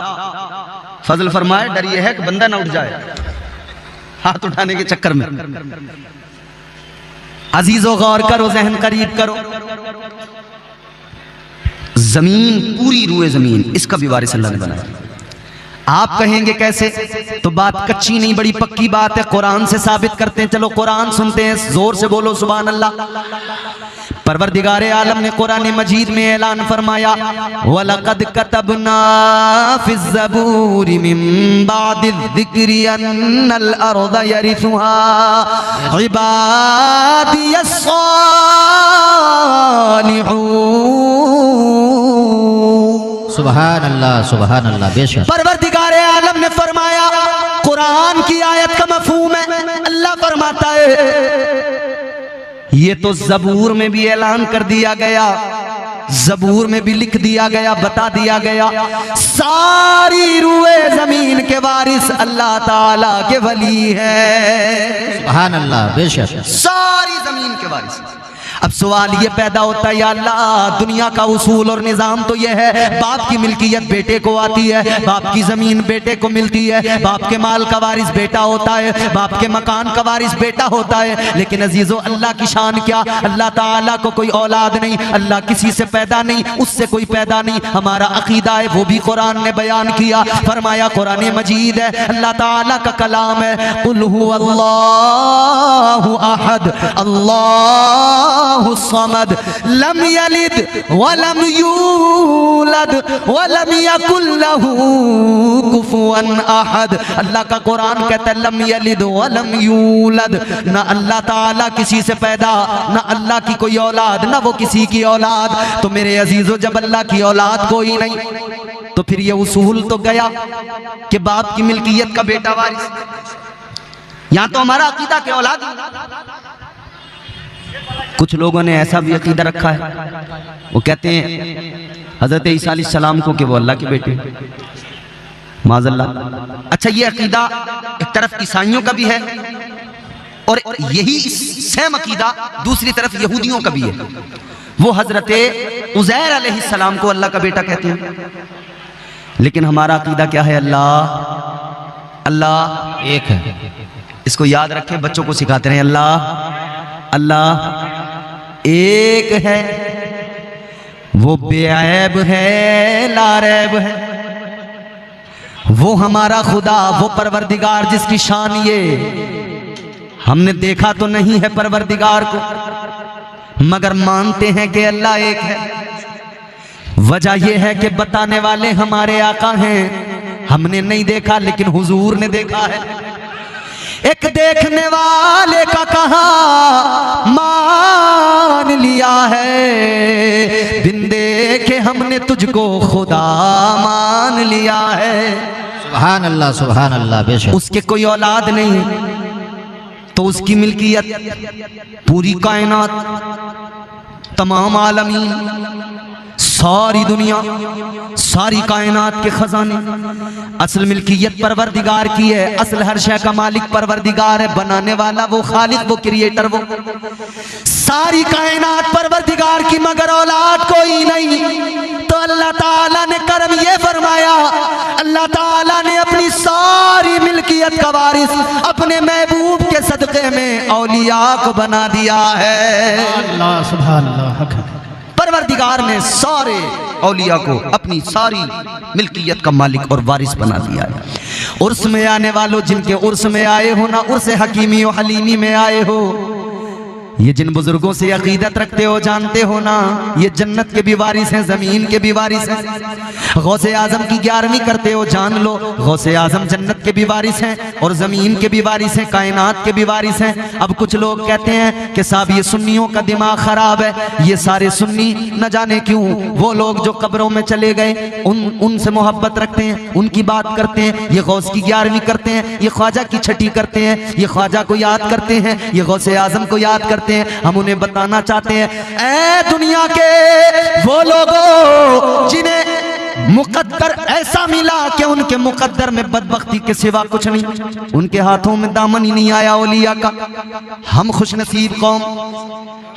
फजल फरमाए, डर ये है कि बंदा ना उठ जाए हाथ उठाने के चक्कर में। अजीजों गौर करो, जहन करीब करो, जमीन पूरी रूए जमीन इसका भी वारिस अल्लाह ने बनाया। आप कहेंगे कैसे? तो बात कच्ची नहीं, बड़ी पक्की बात है, कुरान से साबित करते हैं। चलो कुरान सुनते हैं, जोर से बोलो सुभान अल्लाह। परवरदिगारे आलम ने कुरान मजीद में ऐलान फरमाया, वलक़द कतबना फ़िज़ ज़बूरि मिन बादिज़ ज़िक्रि अन्नल अर्ज़ यरिथुहा इबादियस सालिहून। सुभान अल्लाह, सुभान अल्लाह। बेशक परवरदिगारे आलम ने फरमाया, कुरान की आयत का मफहूम है, अल्लाह फरमाता है ये तो ज़बूर में भी ऐलान कर दिया गया, ज़बूर में भी लिख दिया गया, बता दिया गया, सारी रूए जमीन के वारिस अल्लाह ताला के वली है। सुभान अल्लाह। बेशक सारी जमीन के वारिस। अब सवाल ये पैदा होता है, या अल्लाह दुनिया का उसूल और निज़ाम तो ये है, बाप की मिल्कियत बेटे को आती है, बाप की ज़मीन बेटे को मिलती है, बाप के माल का वारिस बेटा होता है, बाप के मकान का वारिस बेटा होता है। लेकिन अजीज़ों, अल्लाह की शान क्या, अल्लाह ताला को कोई औलाद नहीं, अल्लाह किसी से पैदा नहीं, उससे कोई पैदा नहीं। हमारा अकीदा है, वो भी कुरान ने बयान किया, फरमाया कुरान मजीद है, अल्लाह ताला का कलाम है, कुल हुवल्लाहु अहद अल्लाहु समद लम यलिद वलम यूलद वलम यकुल लहू कुफुवन अहद। अल्लाह का कुरान कहता है लम यलिद वलम यूलद, ना अल्लाह ताला किसी से पैदा, ना अल्लाह की कोई औलाद, ना वो किसी की औलाद। तो मेरे अजीजों, जब अल्लाह की औलाद कोई नहीं, तो फिर ये उसूल तो गया कि बाप की मिल्कियत का बेटा वारिस। यहां तो हमारा अकीदा के औलाद, कुछ लोगों ने ऐसा भी अकीदा रखा है, वो कहते हैं हजरत ईसा अलैहिस्सलाम को कि वो अल्लाह के बेटे, माज़अल्लाह। अच्छा, ये अकीदा एक तरफ ईसाइयों का भी है और यही सेम अकीदा दूसरी तरफ यहूदियों का भी है। वो हजरत उज़ैर अलैहिस्सलाम को अल्लाह का बेटा कहते हैं। लेकिन हमारा अकीदा क्या है, अल्लाह अल्लाह एक है। इसको याद रखें, बच्चों को सिखाते रहे, अल्लाह अल्लाह एक है, वो बेऐब है, लारैब है, वो हमारा खुदा, वो परवरदिगार जिसकी शान ये, हमने देखा तो नहीं है परवरदिगार को, मगर मानते हैं कि अल्लाह एक है। वजह यह है कि बताने वाले हमारे आका हैं, हमने नहीं देखा लेकिन हुजूर ने देखा है। एक देखने वाले का कहा मान लिया है, बिन देखे हमने तुझको खुदा मान लिया है। सुभान अल्लाह, बेशक। उसके कोई औलाद नहीं, तो उसकी मिल्कियत पूरी कायनात, तमाम आलमीन, सारी दुनिया, सारी कायनात के खजाने, असल मिल्कियत परवरदिगार की है। असल हर शय का मालिक परवरदिगार है, बनाने वाला वो खालिक, वो क्रिएटर, वो सारी कायनात परवरदिगार की, मगर औलाद कोई नहीं। तो अल्लाह ताला ने करम ये फरमाया, अल्लाह ताला ने अपनी सारी मिल्कियत का वारिस अपने महबूब के सदक़े में औलिया को बना दिया है। अल्लाह सुभान अल्लाह। परवरदिगार ने सारे औलिया को अपनी सारी मिल्कियत का मालिक और वारिस बना दिया है। उर्स में आने वालों, जिनके उर्स में आए हो ना, उर्स हकीमी और हलीमी में आए हो, ये जिन बुजुर्गों से अकीदत रखते हो, जानते हो ना, ये जन्नत के भी वारिस हैं, जमीन के भी वारिस हैं। गौसे आजम की 11वीं करते हो, जान लो, गौसे आजम जन्नत के भी वारिस हैं और जमीन के भी वारिस हैं, कायनात के भी वारिस हैं। अब कुछ लोग कहते हैं कि साहब ये सुन्नियों का दिमाग खराब है, ये सारे सुन्नी न जाने क्यों, वो लोग जो कब्रों में चले गए उनसे मोहब्बत रखते हैं, उनकी बात करते हैं, ये गौस की 11वीं करते हैं, ये ख्वाजा की 6ठी करते हैं, ये ख्वाजा को याद करते हैं, ये गौसे आजम को याद करते हैं। हम उन्हें बताना चाहते हैं, ऐ दुनिया के वो लोगों जिन्हें मुकद्दर ऐसा मिला कि उनके मुकद्दर में बदबख्ती के सिवा कुछ नहीं, उनके हाथों में दामन ही नहीं आया औलिया का। हम खुशनसीब कौम,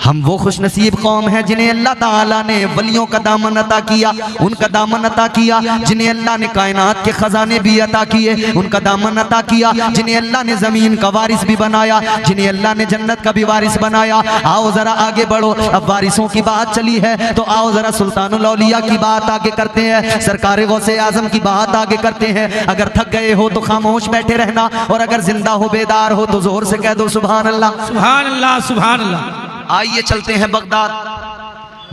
हम वो खुशनसीब कौम है जिन्हें अल्लाह ताला ने वलियों का दामन अता किया, उनका दामन अता किया, जिन्हें अल्लाह ने कायनात के खजाने भी अता किए, उनका दामन अता किया, जिन्हें अल्लाह ने जमीन का वारिस भी बनाया, जिन्हें अल्लाह ने जन्नत का भी वारिस बनाया। आओ जरा आगे बढ़ो, अब वारिसों की बात चली है तो आओ जरा सुल्तानुल औलिया की बात आगे करते हैं, सरकार गौसे आजम की बात आगे करते हैं। अगर थक गए हो तो खामोश बैठे रहना, और अगर जिंदा हो, बेदार हो, तो जोर से कह दो सुभान अल्लाह, सुभान अल्लाह, सुभान अल्लाह। आइए चलते हैं बगदाद।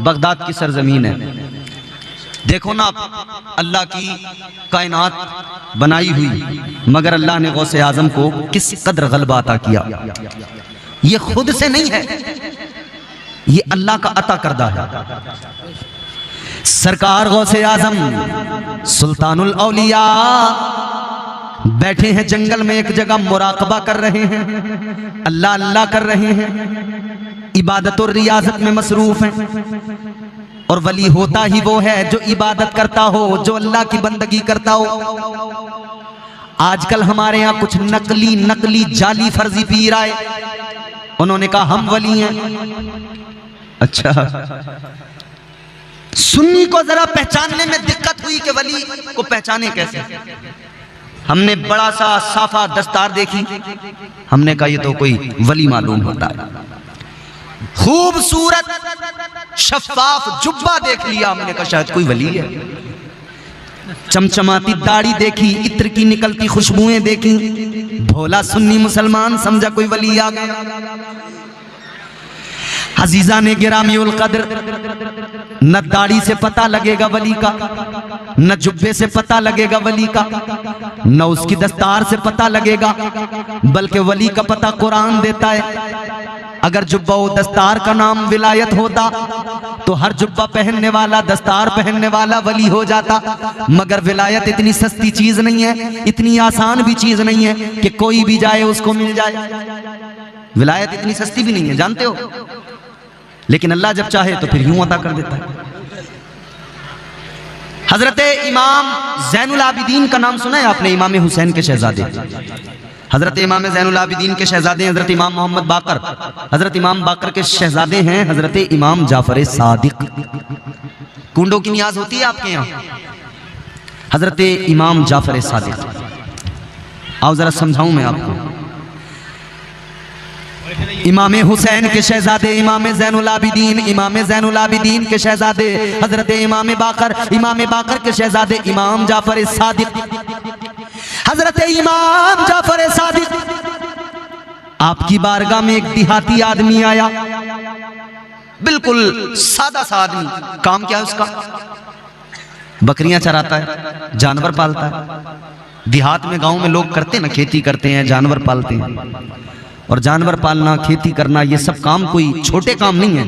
बगदाद की सरजमीन है, देखो ना, अल्लाह की कायनात बनाई हुई, मगर अल्लाह ने गौसे आजम को किस कदर गलबा अता किया। ये खुद से नहीं है, ये अल्लाह का अता करदा है। सरकार गौसे आजम सुल्तानुल औलिया बैठे हैं जंगल में, एक जगह मुराकबा कर रहे हैं, अल्लाह अल्लाह कर रहे हैं, इबादत और रियाजत में मसरूफ हैं। और वली होता ही वो है जो इबादत करता हो, जो अल्लाह की बंदगी करता हो। आजकल हमारे यहाँ कुछ नकली जाली फर्जी पीर आए, उन्होंने कहा हम वली हैं, अच्छा, सुन्नी को जरा पहचानने में दिक्कत हुई कि वली को पहचाने कैसे। हमने बड़ा सा साफा दस्तार देखी, हमने कहा ये तो कोई वली मालूम होता है। खूबसूरत शफाफ जुब्बा देख लिया, हमने कहा शायद कोई वली है। चमचमाती दाढ़ी देखी, इत्र की निकलती खुशबुएं देखी, भोला सुन्नी मुसलमान समझा कोई वली आ गया। अजीजा ने गिरामी उल कद्र, न दाढ़ी से पता लगेगा वली का, न जुब्बे से पता लगेगा वली का, न उसकी दस्तार से पता लगेगा, बल्कि वली का पता कुरान देता है। अगर जुब्बा व दस्तार का नाम विलायत होता तो हर जुब्बा पहनने वाला, दस्तार पहनने वाला वली हो जाता। मगर विलायत इतनी सस्ती चीज नहीं है, इतनी आसान भी चीज नहीं है कि कोई भी जाए उसको मिल जाए। विलायत इतनी सस्ती भी नहीं है, जानते हो, लेकिन अल्लाह जब चाहे तो फिर यूं अता कर देता है। हजरत इमाम ज़ैनुल आबिदीन का नाम सुना है आपने? इमाम हुसैन के शहजादे, हजरत इमाम ज़ैनुल आबिदीन के शहजादे हजरत इमाम मोहम्मद बाकर। हजरत इमाम बाकर के शहजादे हैं हजरत इमाम जाफर सादिक। कुंडों की नियाज होती है आपके यहाँ? हजरत इमाम जाफर सादिक, आओ जरा समझाऊं मैं आपको। इमाम हुसैन के शहजादे इमाम ज़ैनुल आबिदीन, इमाम ज़ैनुल आबिदीन के शहजादे हजरत इमाम बाकर, इमाम बाकर के शहजादे इमाम जाफर सादिक। हजरत इमाम जाफर सादिक, आपकी बारगाह में एक देहाती आदमी आया, बिल्कुल सादा सा आदमी। काम क्या है उसका? बकरियां चराता है, जानवर पालता है। देहात में, गांव में लोग करते हैं ना, खेती करते हैं, जानवर पालते हैं। और जानवर पालना, खेती करना, ये सब काम कोई छोटे काम नहीं है।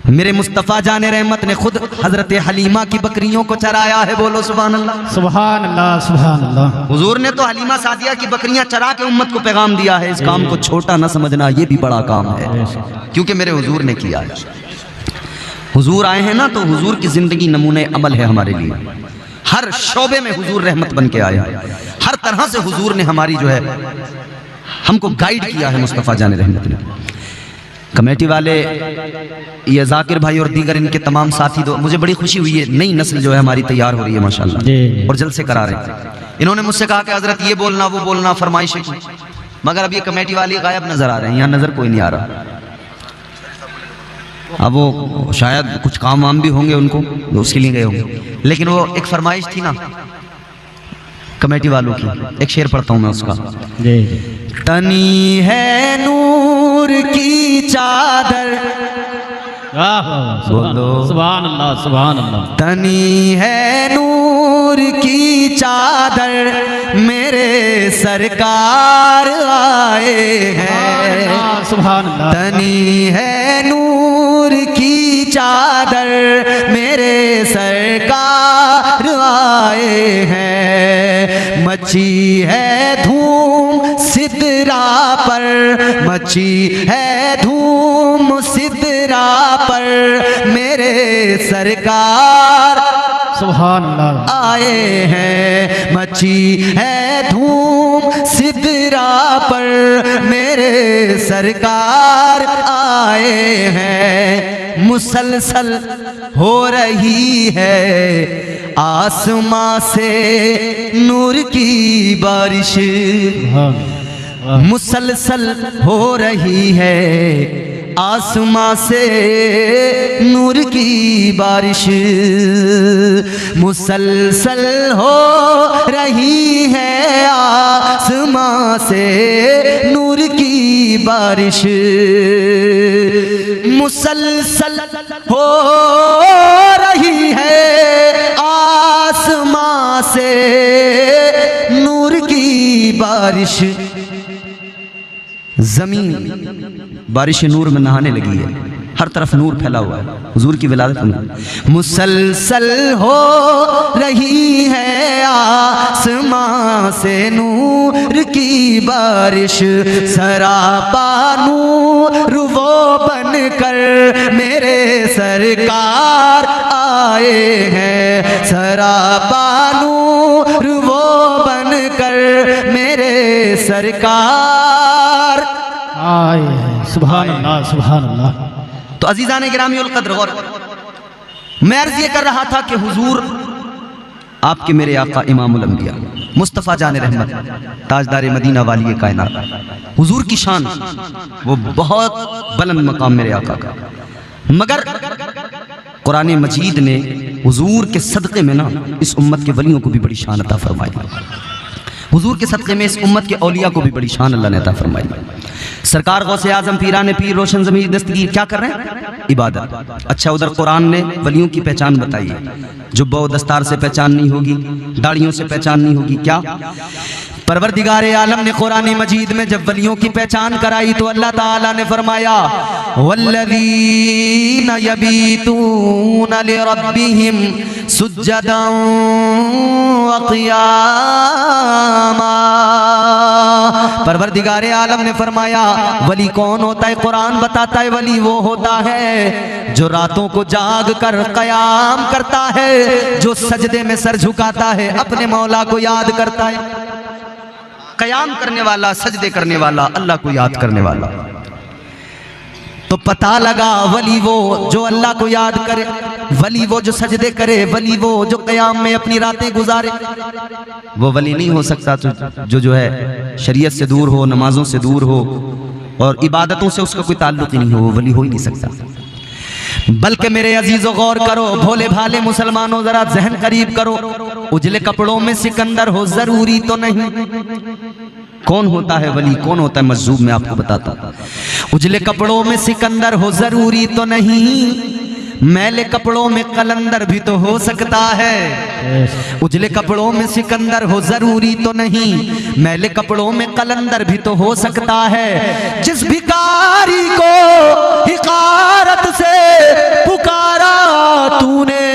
मेरे मुस्तफ़ा जाने रहमत ने खुद हजरत हलीमा की बकरियों को चराया है। बोलो सुभान अल्लाह, सुभान अल्लाह, सुभान अल्लाह। हुजूर ने तो हलीमा सादिया की बकरियां चरा के उम्मत को पैगाम दिया है, इस काम को छोटा ना समझना, ये भी बड़ा काम है, क्योंकि मेरे हुजूर ने किया है। हुजूर आए हैं ना, तो हुजूर की जिंदगी नमूने अमल है हमारे लिए। हर शोबे में हुजूर रहमत बन के आया है, हर तरह से हुजूर ने हमारी जो है हमको गाइड किया है मुस्तफ़ा जाने रहमत ने। कमेटी वाले, ये जाकिर भाई और दीगर इनके तमाम साथी, तो मुझे बड़ी खुशी हुई है, नई नस्ल जो है हमारी तैयार हो रही है माशाल्लाह, और जल्द से करा रहे हैं। इन्होंने मुझसे कहा कि हजरत ये बोलना वो बोलना, फरमाइश की, मगर अब ये कमेटी वाले गायब नजर आ रहे हैं, यहाँ नजर कोई नहीं आ रहा। अब वो शायद कुछ काम वाम भी होंगे उनको, तो उसके लिए गए होंगे। लेकिन वो एक फरमाइश थी ना कमेटी वालों की, एक शेर पढ़ता हूं मैं उसका। तनी है नूर की चादर, बोलो सुभान अल्लाह, सुभान अल्लाह। तनी है नूर की चादर, मेरे सरकार आए हैं। सुभान अल्लाह। तनी है नूर की चादर, मेरे सरकार आए हैं। मची है धूम सिदरा पर, मची है धूम सिदरा पर, मेरे सरकार सुभान अल्लाह आए हैं। मची है धूम सिदरा पर, मेरे सरकार आए हैं। मुसलसल हो रही है आसमां से नूर की बारिश, मुसलसल हो रही है आसमां से नूर की बारिश, मुसलसल हो रही है आसमां से नूर की बारिश, मुसलसल हो रही है आसमां से नूर की बारिश। जमीन बारिश नूर में नहाने लगी है, हर तरफ नूर फैला हुआ है, हुजूर की विलादत में। मुसलसल हो रही है आसमां से नूर की बारिश, सरापा नूर वो बनकर मेरे सरकार आए हैं। सरापा नूर वो बनकर मेरे सरकार आए हैं। सुभान अल्लाह, सुभान अल्लाह। तो अजीज़ान गिरामी उल क़द्र, गौर, मैं अर्ज़ ये कर रहा था कि हुजूर आपके मेरे आका इमामुल अंबिया मुस्तफ़ा जान रहमत ताजदार मदीना वाली कायनात, हुजूर की शान वो बहुत बुलंद मकाम मेरे आका का, मगर कुरान मजीद ने हुजूर के सदक़े में ना इस उम्मत के वलियों को भी बड़ी शान अता फरमाई। हुजूर के सदक़े में इस उम्मत के औलिया को भी बड़ी शान अल्लाह ने अता फरमाई। सरकार गौसे आज़म पीराने पीर रोशन ज़मीर दस्तगीर क्या कर रहे हैं? इबादत। अच्छा, उधर कुरान ने वलियों की पहचान बताई है। जुब्बा दस्तार से पहचान नहीं होगी, दाढ़ियों से पहचान नहीं होगी। क्या परवरदिगारे आलम ने कुरान मजीद में जब वलियों की पहचान कराई तो अल्लाह ताला ने फरमाया, वल्लज़ीना यबीतूना लिरब्बिहिम सुज्जदन व क़ियामा। परवरदिगारे आलम ने फरमाया वली कौन होता है? कुरान बताता है वली वो होता है जो रातों को जाग कर क़याम करता है, जो सजदे में सर झुकाता है, अपने मौला को याद करता है। क़याम करने वाला, सजदे करने वाला, अल्लाह को याद करने वाला। तो पता लगा वली वो जो अल्लाह को याद करे, वली वो जो सजदे करे, वली वो जो क़याम में अपनी रातें गुजारे। वो वली नहीं हो सकता तो जो है शरीयत से दूर हो, नमाजों से दूर हो और इबादतों से उसका कोई ताल्लुक ही नहीं हो, वो वली हो ही नहीं सकता। बल्कि मेरे अजीजों गौर करो, भोले भाले मुसलमानों जरा जहन करीब करो, उजले कपड़ों में सिकंदर हो जरूरी तो नहीं। कौन होता है वली, कौन होता है मजजूब, मैं आपको बताता हूं। उजले कपड़ों में सिकंदर हो जरूरी तो नहीं, मैले कपड़ों में कलंदर भी तो हो सकता है। उजले कपड़ों में सिकंदर हो जरूरी तो नहीं, मैले कपड़ों में कलंदर भी तो हो सकता है। जिस भिखारी को हिकारत से पुकारा तूने,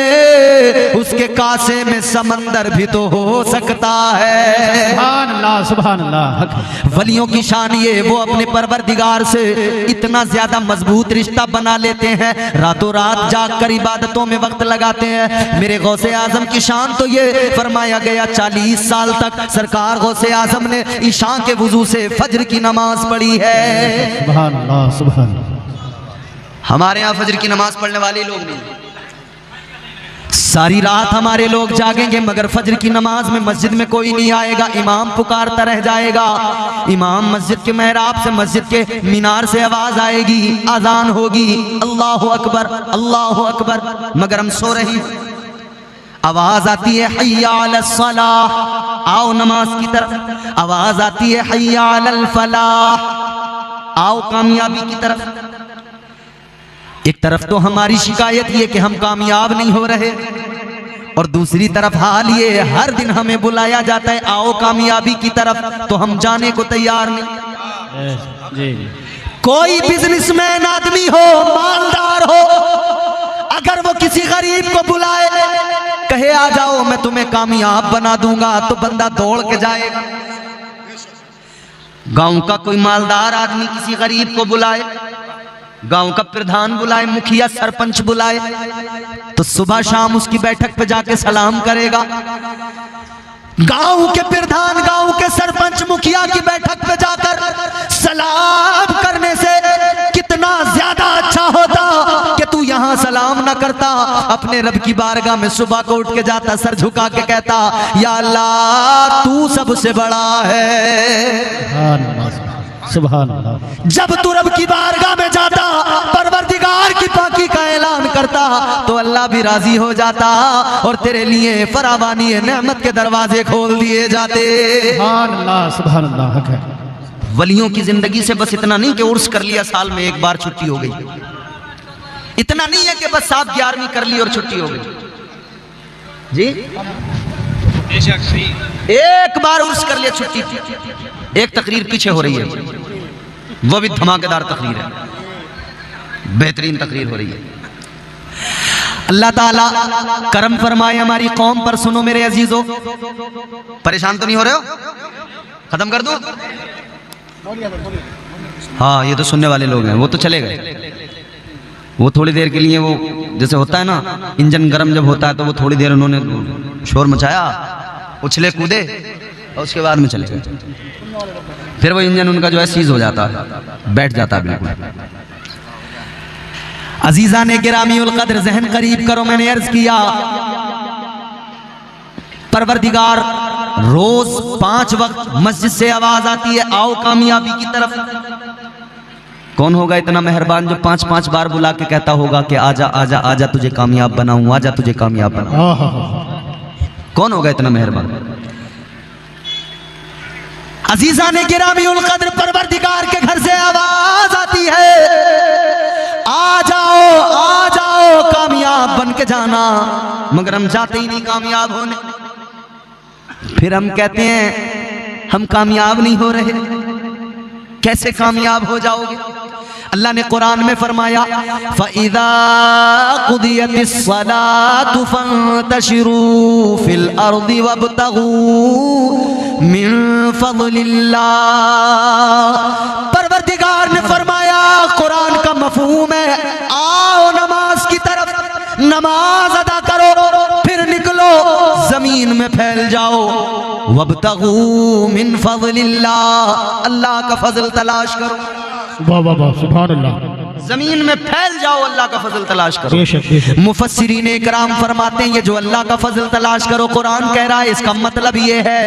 उसके कासे में समंदर भी तो हो सकता है। सुभान अल्लाह, सुभान अल्लाह। वलियों की शान ये, वो अपने परवरदिगार से इतना ज्यादा मजबूत रिश्ता बना लेते हैं, रातों रात जाग कर इबादतों में वक्त लगाते हैं। मेरे गौसे आजम की शान तो ये फरमाया गया 40 साल तक सरकार गौसे आजम ने ईशा के वुजू से फजर की नमाज पढ़ी है। सुभान अल्लाह, सुभान अल्लाह। हमारे यहाँ फजर की नमाज पढ़ने वाले लोग नहीं, सारी रात हमारे लोग जागेंगे मगर फजर की नमाज में मस्जिद में कोई नहीं आएगा। इमाम पुकारता रह जाएगा, इमाम मस्जिद के मेहराब से, मस्जिद के मीनार से आवाज आएगी, अजान होगी, अल्लाह अकबर अल्लाह अकबर, मगर हम सो रहे हैं। आवाज आती है हय्या अलस सलाह, आओ नमाज की तरफ। आवाज आती है हय्या अलल फलाह, आओ कामयाबी की तरफ। एक तरफ तो हमारी शिकायत ये कि हम कामयाब नहीं हो रहे, और दूसरी तरफ हाल ये हर दिन हमें बुलाया जाता है आओ कामयाबी की तरफ, तो हम जाने को तैयार नहीं। जी। कोई बिजनेसमैन आदमी हो, मालदार हो, अगर वो किसी गरीब को बुलाए, कहे आ जाओ मैं तुम्हें कामयाब बना दूंगा, तो बंदा दौड़ के जाएगा। गांव का कोई मालदार आदमी किसी गरीब को बुलाए, गांव का प्रधान बुलाए, मुखिया सरपंच बुलाए, तो सुबह शाम उसकी बैठक पे जाके सलाम करेगा। गांव के प्रधान, गांव के सरपंच, मुखिया की बैठक पे जाकर सलाम करने से कितना ज्यादा अच्छा होता कि तू यहाँ सलाम ना करता, अपने रब की बारगाह में सुबह को उठ के जाता, सर झुका के कहता या अल्लाह तू सबसे बड़ा है। सुभान अल्लाह। जब तू रब की बारगाह में जाता, परवरदिगार की पाकी का ऐलान करता, तो अल्लाह भी राजी हो जाता और तेरे लिए फरावानी नेमत के दरवाजे खोल दिए जाते। सुभान अल्लाह, सुभान अल्लाह। हक है। वलियों की जिंदगी से बस इतना नहीं कि उर्स कर लिया, साल में एक बार छुट्टी हो गई, इतना नहीं है कि बस साहब 11वीं कर ली और छुट्टी हो गई जी, एक बार उर्स कर लिया छुट्टी। एक तकरीर पीछे हो रही है, वो भी धमाकेदार तकरीर है, बेहतरीन तकरीर हो रही है। अल्लाह ताला करम फरमाए हमारी कौम पर। सुनो मेरे अजीजों, परेशान तो नहीं हो रहे हो? खत्म कर दूं? हाँ, ये तो सुनने वाले लोग हैं, वो तो चले गए। वो थोड़ी देर के लिए, वो जैसे होता है ना इंजन गर्म जब होता है तो वो थोड़ी देर उन्होंने शोर मचाया, उछले कूदे और उसके बाद में चले गए। फिर वो इंजन उनका जो है सीज हो जाता है, बैठ जाता है बिल्कुल। अजीजा ने गिरामी उल कद्र जहन करीब करो, मैंने अर्ज किया परवरदिगार रोज 5 वक्त मस्जिद से आवाज आती है आओ कामयाबी की तरफ। कौन होगा इतना मेहरबान जो 5-5 बार बुला के कहता होगा कि आजा आजा आजा तुझे कामयाब बनाऊं, आजा तुझे कामयाब बनाऊं। कौन होगा इतना मेहरबान? अजीजा ने गिरामी उल कद्र परवरदिगार के घर से आवाज आती है आ जाओ कामयाब बन के जाना, मगर हम जाते ही नहीं कामयाब होने। फिर हम कहते हैं हम कामयाब नहीं हो रहे। कैसे कामयाब हो जाओगे? अल्लाह ने कुरान में फरमाया फ़इज़ा क़ुदियतिस सलातु फ़ंतशिरू फ़िल अर्ज़ि वब्तगू मिन फ़ज़लिल्लाह। परवरदिगार ने फरमाया, कुरान का मफ़हूम है आओ नमाज की तरफ, नमाज अदा करो, फिर निकलो जमीन में फैल जाओ, वब्तगू मिन फ़ज़लिल्लाह, अल्लाह का फजल तलाश करो। वाह वाह वाह, सुभान अल्लाह। जमीन में फैल जाओ, अल्लाह का फजल तलाश करो। बेशक बेशक। मुफस्सिरीन इकराम फरमाते हैं ये जो अल्लाह का फजल तलाश करो कुरान कह रहा है, इसका मतलब ये है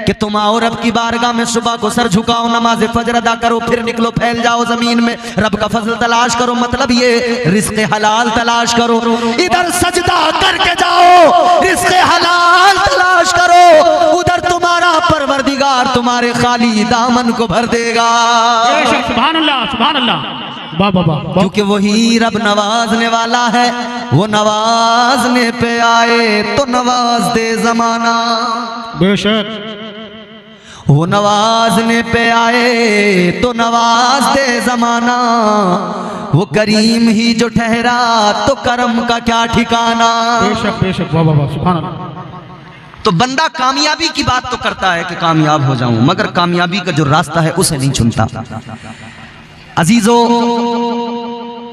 कि तुम आओ रब की बारगाह में, सुबह को सर झुकाओ, नमाज फजर अदा करो, फिर निकलो फैल जाओ जमीन में, रब का फजल तलाश करो। मतलब ये रिज़्क़ हलाल तलाश करो, इधर सजदा करके जाओ, रिज़्क़ हलाल तलाश करो, उधर तुम्हारा परवरदिगार तुम्हारे खाली दामन को भर देगा। बेशक, सुभान अल्लाह सुभान अल्लाह। वाह वाह वाह। क्योंकि वही रब नवाजने वाला है, वो नवाजने पे आए तो नवाज दे जमाना। बेशक। वो नवाजने पे आए तो नवाज दे जमाना, वो करीम ही जो ठहरा तो करम का क्या ठिकाना। बेशक बेशक, वाह वाह वाह, सुभान अल्लाह। तो बंदा कामयाबी की बात तो करता है कि कामयाब हो जाऊं, मगर कामयाबी का जो रास्ता है उसे नहीं चुनता। अजीजो,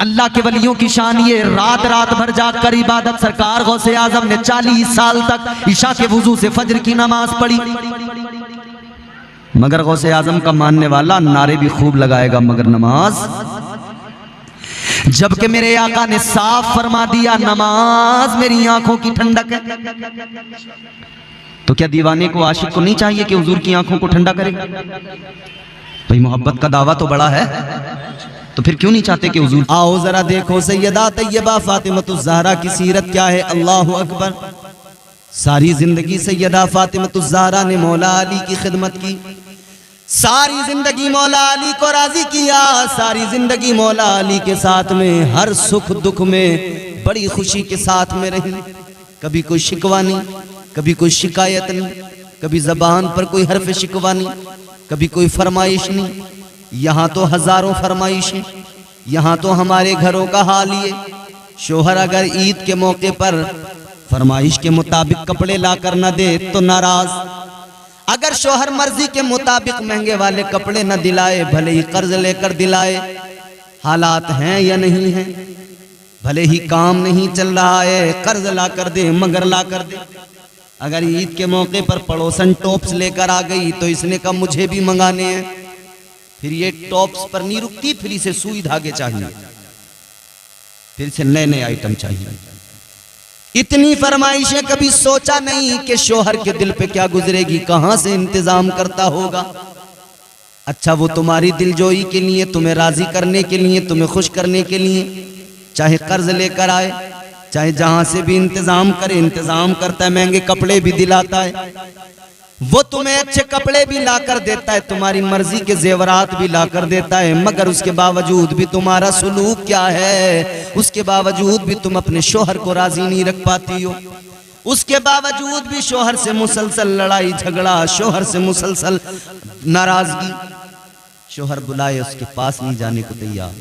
अल्लाह के वलियों की शान ये, रात रात भर जाग कर इबादत। सरकार गौसे आजम ने 40 साल तक इशा के वुजू से फजर की नमाज पढ़ी, मगर गौसे आजम का मानने वाला नारे भी खूब लगाएगा मगर नमाज। जबकि मेरे आका ने साफ फरमा दिया नमाज मेरी आंखों की ठंडक है। तो क्या दीवाने को, आशिक को नहीं चाहिए कि हुजूर की आंखों को ठंडा करे? भाई मोहब्बत का दावा तो बड़ा है, तो फिर क्यों नहीं चाहते कि हुजूर? आओ जरा देखो सैयदा तैयबा फातिमतुज़ ज़हरा की सीरत क्या है। अल्लाहु अकबर। सारी जिंदगी सैयदा फातिमतुज़ ज़हरा ने मौला अली की खिदमत की, सारी जिंदगी मौला अली को राजी किया, सारी जिंदगी मौला अली के साथ में हर सुख दुख में बड़ी खुशी के साथ में रही। कभी कोई शिकवा नहीं, कभी कोई शिकायत नहीं, कभी जबान पर कोई हर्फ शिकवा नहीं, कभी कोई फरमाइश नहीं। यहाँ तो हजारों फरमाइशें। यहाँ तो हमारे घरों का हाल ये, शोहर अगर ईद के मौके पर फरमाइश के मुताबिक कपड़े ला कर न दे तो नाराज, अगर शोहर मर्जी के मुताबिक महंगे वाले कपड़े न दिलाए, भले ही कर्ज लेकर दिलाए, हालात हैं या नहीं हैं, भले ही काम नहीं चल रहा है, कर्ज ला कर दे मगर ला कर दे। अगर ईद के मौके पर पड़ोसन टॉप्स लेकर आ गई तो इसने कहा मुझे भी मंगाने हैं, फिर ये टॉप्स पर नहीं रुकती, फिर इसे सुई धागे चाहिए, फिर से नए नए आइटम चाहिए। इतनी फरमाइशें, कभी सोचा नहीं कि शोहर के दिल पे क्या गुजरेगी, कहां से इंतजाम करता होगा। अच्छा वो तुम्हारी दिलजोई के लिए, तुम्हें राजी करने के लिए, तुम्हें खुश करने के लिए चाहे कर्ज लेकर आए, चाहे जहां से भी इंतजाम करे, इंतजाम करता है, महंगे कपड़े भी दिलाता है, वो तुम्हें अच्छे कपड़े भी लाकर देता है, तुम्हारी मर्जी के जेवरात भी लाकर देता है, मगर उसके बावजूद भी तुम्हारा सुलूक क्या है, उसके बावजूद भी तुम अपने शोहर को राजी नहीं रख पाती हो, उसके बावजूद भी शोहर से मुसलसल लड़ाई झगड़ा, शोहर से मुसलसल नाराजगी। शोहर बुलाए उसके पास नहीं जाने को तैयार,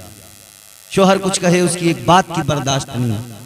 शोहर कुछ कहे उसकी एक बात की बर्दाश्त नहीं।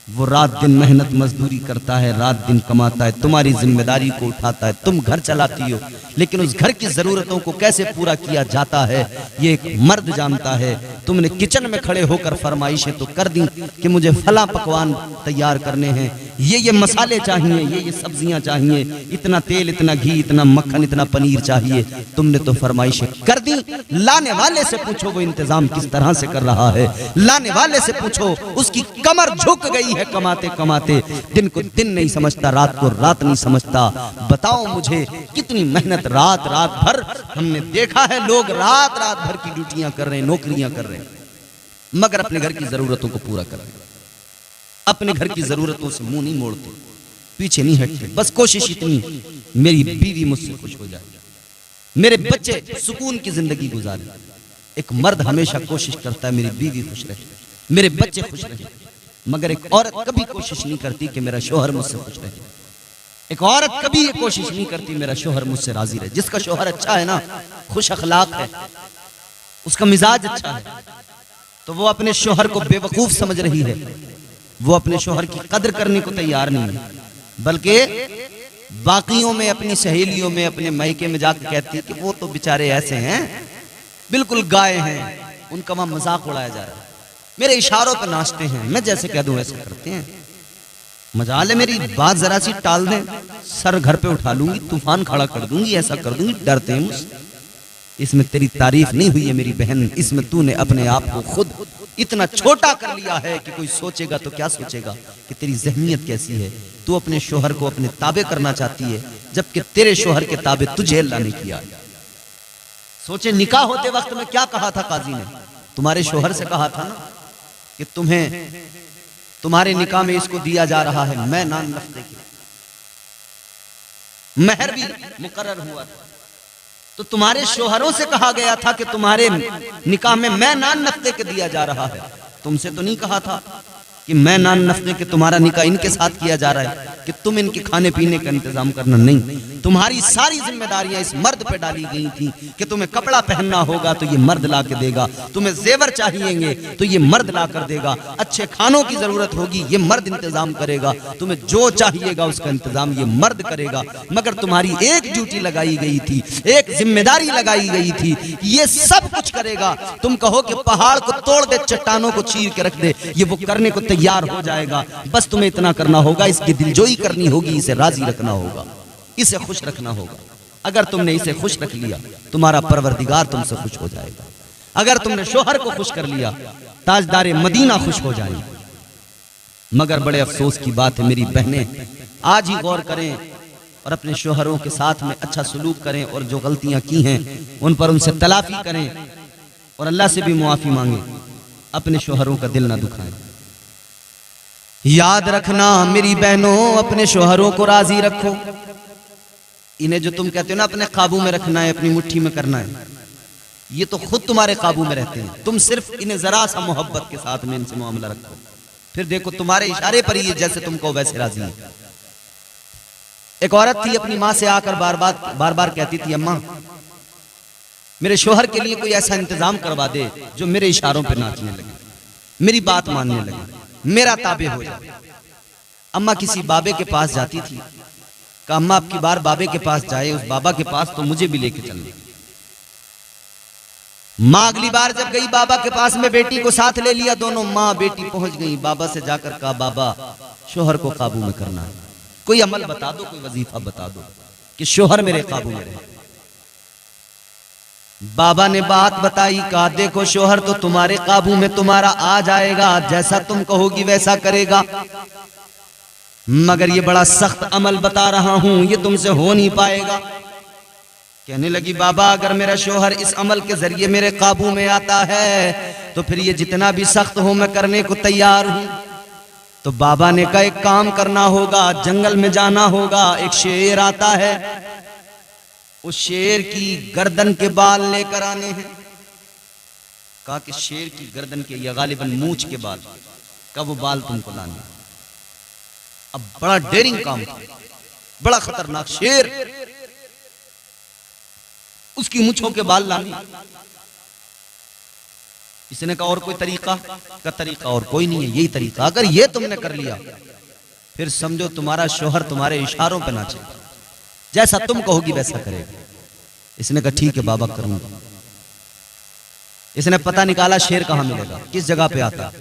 वो रात दिन मेहनत मजदूरी करता है, रात दिन कमाता है, तुम्हारी जिम्मेदारी को उठाता है, तुम घर चलाती हो, लेकिन उस घर की जरूरतों को कैसे पूरा किया जाता है ये एक मर्द जानता है। तुमने किचन में खड़े होकर फरमाइशें तो कर दी कि मुझे फला पकवान तैयार करने हैं, ये मसाले चाहिए, ये सब्जियां चाहिए, इतना तेल, इतना घी, इतना मक्खन, इतना पनीर चाहिए। तुमने तो फरमाइशें कर दी। लाने वाले से पूछो वो इंतजाम किस तरह से कर रहा है। लाने वाले से पूछो, उसकी कमर झुक गई है कमाते कमाते। दिन को दिन नहीं समझता, रात को रात नहीं समझता। बताओ मुझे कितनी मेहनत, रात रात भर हमने देखा है लोग रात रात भर की ड्यूटियां कर रहे हैं, नौकरियां कर रहे हैं, मगर अपने घर की जरूरतों को पूरा कर रहे हैं। अपने घर की जरूरतों से मुंह नहीं मोड़ते, पीछे नहीं हटते। बस कोशिश इतनी, मेरी बीवी मुझसे खुश हो जाए, मेरे बच्चे सुकून की जिंदगी गुजारे। एक मर्द हमेशा कोशिश करता है मेरी बीवी खुश रहे, मेरे बच्चे खुश रहे, मगर एक औरत कभी कोशिश नहीं करती कि मेरा शोहर मुझसे खुश रहे। एक औरत कभी ये कोशिश नहीं करती मेरा शोहर मुझसे राजी रहे। जिसका शोहर अच्छा है ना, खुश अखलाक है, उसका मिजाज अच्छा है, तो वो अपने शोहर को बेवकूफ समझ रही है। वो अपने शोहर की कदर करने को तैयार नहीं है, बल्कि बाकियों में, अपनी सहेलियों में, अपने मायके में जाकर कहती है कि वो तो बेचारे ऐसे हैं, बिल्कुल गाय हैं, उनका वहां मजाक उड़ाया जा रहा है, मेरे इशारों पर नाचते हैं, मैं जैसे कह दूं वैसे करते हैं। मजाल है मेरी बात जरा सी टाल दें, सर घर पे उठा लूंगी, तूफान खड़ा कर दूंगी, ऐसा कर दूंगी, डरते हैं मुझसे। इसमें तेरी तारीफ नहीं हुई है मेरी बहन, इसमें तूने अपने आप को खुद इतना छोटा कर लिया है कि कोई सोचेगा तो क्या सोचेगा कि तेरी ज़हनियत कैसी है। तू अपने शोहर को अपने ताबे करना चाहती है, जबकि तेरे शोहर के ताबे तुझे अल्लाह ने किया। सोचे निकाह होते वक्त में क्या कहा था काजी ने, तुम्हारे शोहर से कहा था ना कि तुम्हें तुम्हारे निकाह में इसको दिया जा रहा है मैं नान नफ्ते की, महर भी मुकर्रर हुआ था। तो तुम्हारे शोहरों से कहा गया था कि तुम्हारे निकाह में मैं नान नफ्ते के दिया जा रहा है, तुमसे तो नहीं कहा था कि मैं नान नफ्ते के तुम्हारा निकाह इनके साथ किया जा रहा है कि तुम इनके खाने पीने का इंतजाम करना। नहीं, तुम्हारी सारी जिम्मेदारियां इस मर्द पे डाली गई थी कि तुम्हें कपड़ा पहनना होगा तो ये मर्द ला के देगा, तुम्हें जेवर चाहिएंगे तो ये मर्द ला कर देगा, अच्छे खानों की जरूरत होगी ये मर्द इंतजाम करेगा, तुम्हें जो चाहिएगा उसका इंतजाम ये मर्द करेगा। मगर तुम्हारी एक ड्यूटी लगाई गई थी, एक जिम्मेदारी लगाई गई थी, ये सब कुछ करेगा। तुम कहो कि पहाड़ को तोड़ दे, चट्टानों को चीर के रख दे, ये वो करने को तैयार हो जाएगा। बस तुम्हें इतना करना होगा, इसकी दिलजोई करनी होगी, इसे राजी रखना होगा, इसे खुश रखना होगा। अगर तुमने इसे खुश रख लिया, तुम्हारा परवरदिगार तुमसे खुश हो जाएगा। अगर तुमने शोहर को खुश कर लिया, ताजदारे मदीना खुश हो जाएगा। मगर बड़े अफसोस की बात है मेरी बहनें, आज ही गौर करें और अपने शोहरों के साथ में अच्छा सलूक करें, और जो गलतियां की हैं उन पर उनसे तलाफी करें, और अल्लाह से भी मुआफी मांगे। अपने शोहरों का दिल ना दुखाएं। याद रखना मेरी बहनों, अपने शोहरों को राजी रखो। इन्हें जो तुम कहते हो ना अपने काबू में रखना है, अपनी मुट्ठी में करना है, ये तो खुद तुम्हारे काबू में रहते हैं। तुम सिर्फ इन्हें जरा सा मोहब्बत के साथ में इनसे मामला रखो, फिर देखो तुम्हारे इशारे पर ही जैसे तुम कहो वैसे राजी है। एक औरत थी, अपनी माँ से आकर बार बार कहती थी, अम्मा मेरे शोहर के लिए कोई ऐसा इंतजाम करवा दे जो मेरे इशारों पे नाचने लगे, मेरी बात मानने लगे, मेरा ताबे हो जाए। अम्मा किसी बाबे के पास जाती थी, कहा अम्मा आपकी बार बाबे के पास जाए, उस बाबा के पास तो मुझे भी लेके चलना। माँ अगली बार जब गई बाबा के पास में, बेटी को साथ ले लिया, दोनों माँ बेटी पहुंच गई। बाबा से जाकर कहा बाबा शोहर को काबू में करना है, कोई अमल बता दो, कोई वजीफा बता दो कि शोहर मेरे काबू में रहे। बाबा ने बात बताई, कहा देखो शोहर तो तुम्हारे काबू में तुम्हारा आ जाएगा, जैसा तुम कहोगी वैसा करेगा, मगर ये बड़ा सख्त अमल बता रहा हूं, ये तुमसे हो नहीं पाएगा। कहने लगी बाबा अगर मेरा शोहर इस अमल के जरिए मेरे काबू में आता है तो फिर ये जितना भी सख्त हो मैं करने को तैयार हूं। तो बाबा ने कहा एक काम करना होगा, जंगल में जाना होगा, एक शेर आता है, उस शेर की गर्दन के बाल लेकर आने हैं। कहा कि शेर की गर्दन के या गालिबन मूंछ के बाल, का वो बाल तुमको लाने। अब बड़ा डेयरिंग काम था, बड़ा खतरनाक शेर, उसकी मूंछों के बाल लाने। इसने कहा और कोई तरीका? का तरीका और कोई नहीं है, यही तरीका। अगर ये तुमने कर लिया फिर समझो तुम्हारा शोहर तुम्हारे इशारों पे नाचे, जैसा तुम कहोगी वैसा करेगा। इसने कहा ठीक है बाबा करूंगा। इसने पता निकाला शेर कहां मिलेगा, किस जगह पे आता,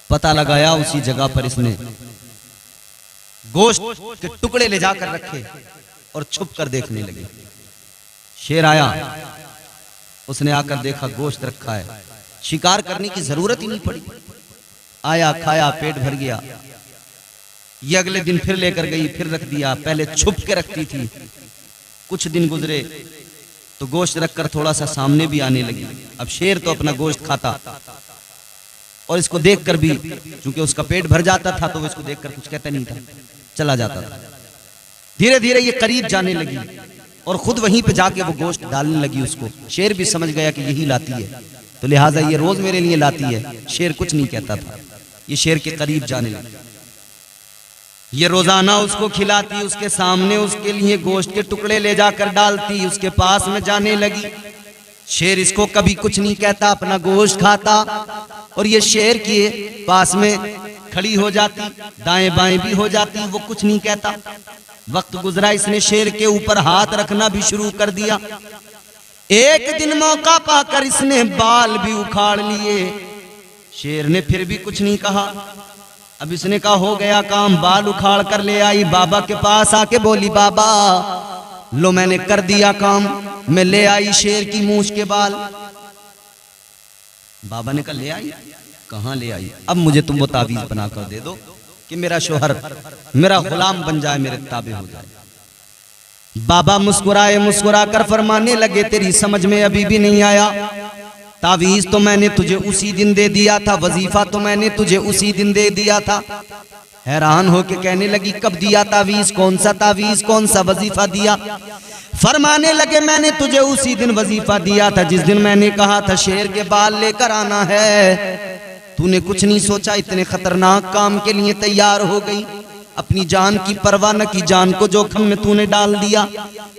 पता लगाया, उसी जगह पर इसने गोश्त के टुकड़े ले जाकर रखे और छुप कर देखने लगे। शेर आया, उसने आकर देखा गोश्त रखा है, शिकार करने की जरूरत ही नहीं पड़ी। आया, खाया, पेट भर गया। ये अगले दिन फिर लेकर गई, फिर रख दिया। पहले छुप के रखती थी। कुछ दिन गुजरे तो गोश्त रखकर थोड़ा सा सामने भी आने लगी। अब शेर तो अपना गोश्त खाता और इसको देखकर भी, चूंकि उसका पेट भर जाता था तो वो इसको देखकर कुछ कहता नहीं था, चला जाता था। धीरे धीरे ये करीब जाने लगी और खुद वहीं पे जाके वो गोश्त डालने लगी उसको। शेर भी समझ गया कि यही लाती है, तो लिहाजा ये रोज मेरे लिए लाती है। शेर कुछ नहीं कहता था। ये शेर के करीब जाने लगी। ये रोजाना उसको खिलाती, उसके सामने उसके लिए गोश्त के टुकड़े ले जाकर डालती, उसके पास में जाने लगी। शेर इसको कभी कुछ नहीं कहता, अपना गोश्त खाता और ये शेर के पास में खड़ी हो जाती, दाएं बाएं भी हो जाती, वो कुछ नहीं कहता। वक्त गुजरा, इसने शेर के ऊपर हाथ रखना भी शुरू कर दिया। एक दिन मौका पाकर इसने बाल भी उखाड़ लिए। शेर ने फिर भी कुछ नहीं कहा। अब इसने कहा हो गया काम, बाल उखाड़ कर ले आई। बाबा के पास आके बोली, बाबा लो मैंने कर दिया काम, मैं ले आई शेर की मूंछ के बाल। बाबा ने कहा ले आई? कहां ले आई? अब मुझे तुम वो ताबीज बनाकर दे दो कि मेरा शोहर मेरा गुलाम बन जाए, मेरे ताबे हो जाए। बाबा मुस्कुराए, मुस्कुरा कर फरमाने लगे, तेरी समझ में अभी भी नहीं आया। तावीज तो मैंने तुझे उसी दिन दे दिया था, वजीफा तो मैंने तुझे उसी दिन दे दिया था। हैरान होके कहने लगी, कब दिया तावीज? कौन सा तावीज, कौन सा वजीफा दिया? फरमाने लगे, मैंने तुझे उसी दिन वजीफा दिया था जिस दिन मैंने कहा था शेर के बाल लेकर आना है। तूने कुछ नहीं सोचा, इतने खतरनाक काम के लिए तैयार हो गई। अपनी जान की परवाह न की, जान को जोखिम में तूने डाल दिया।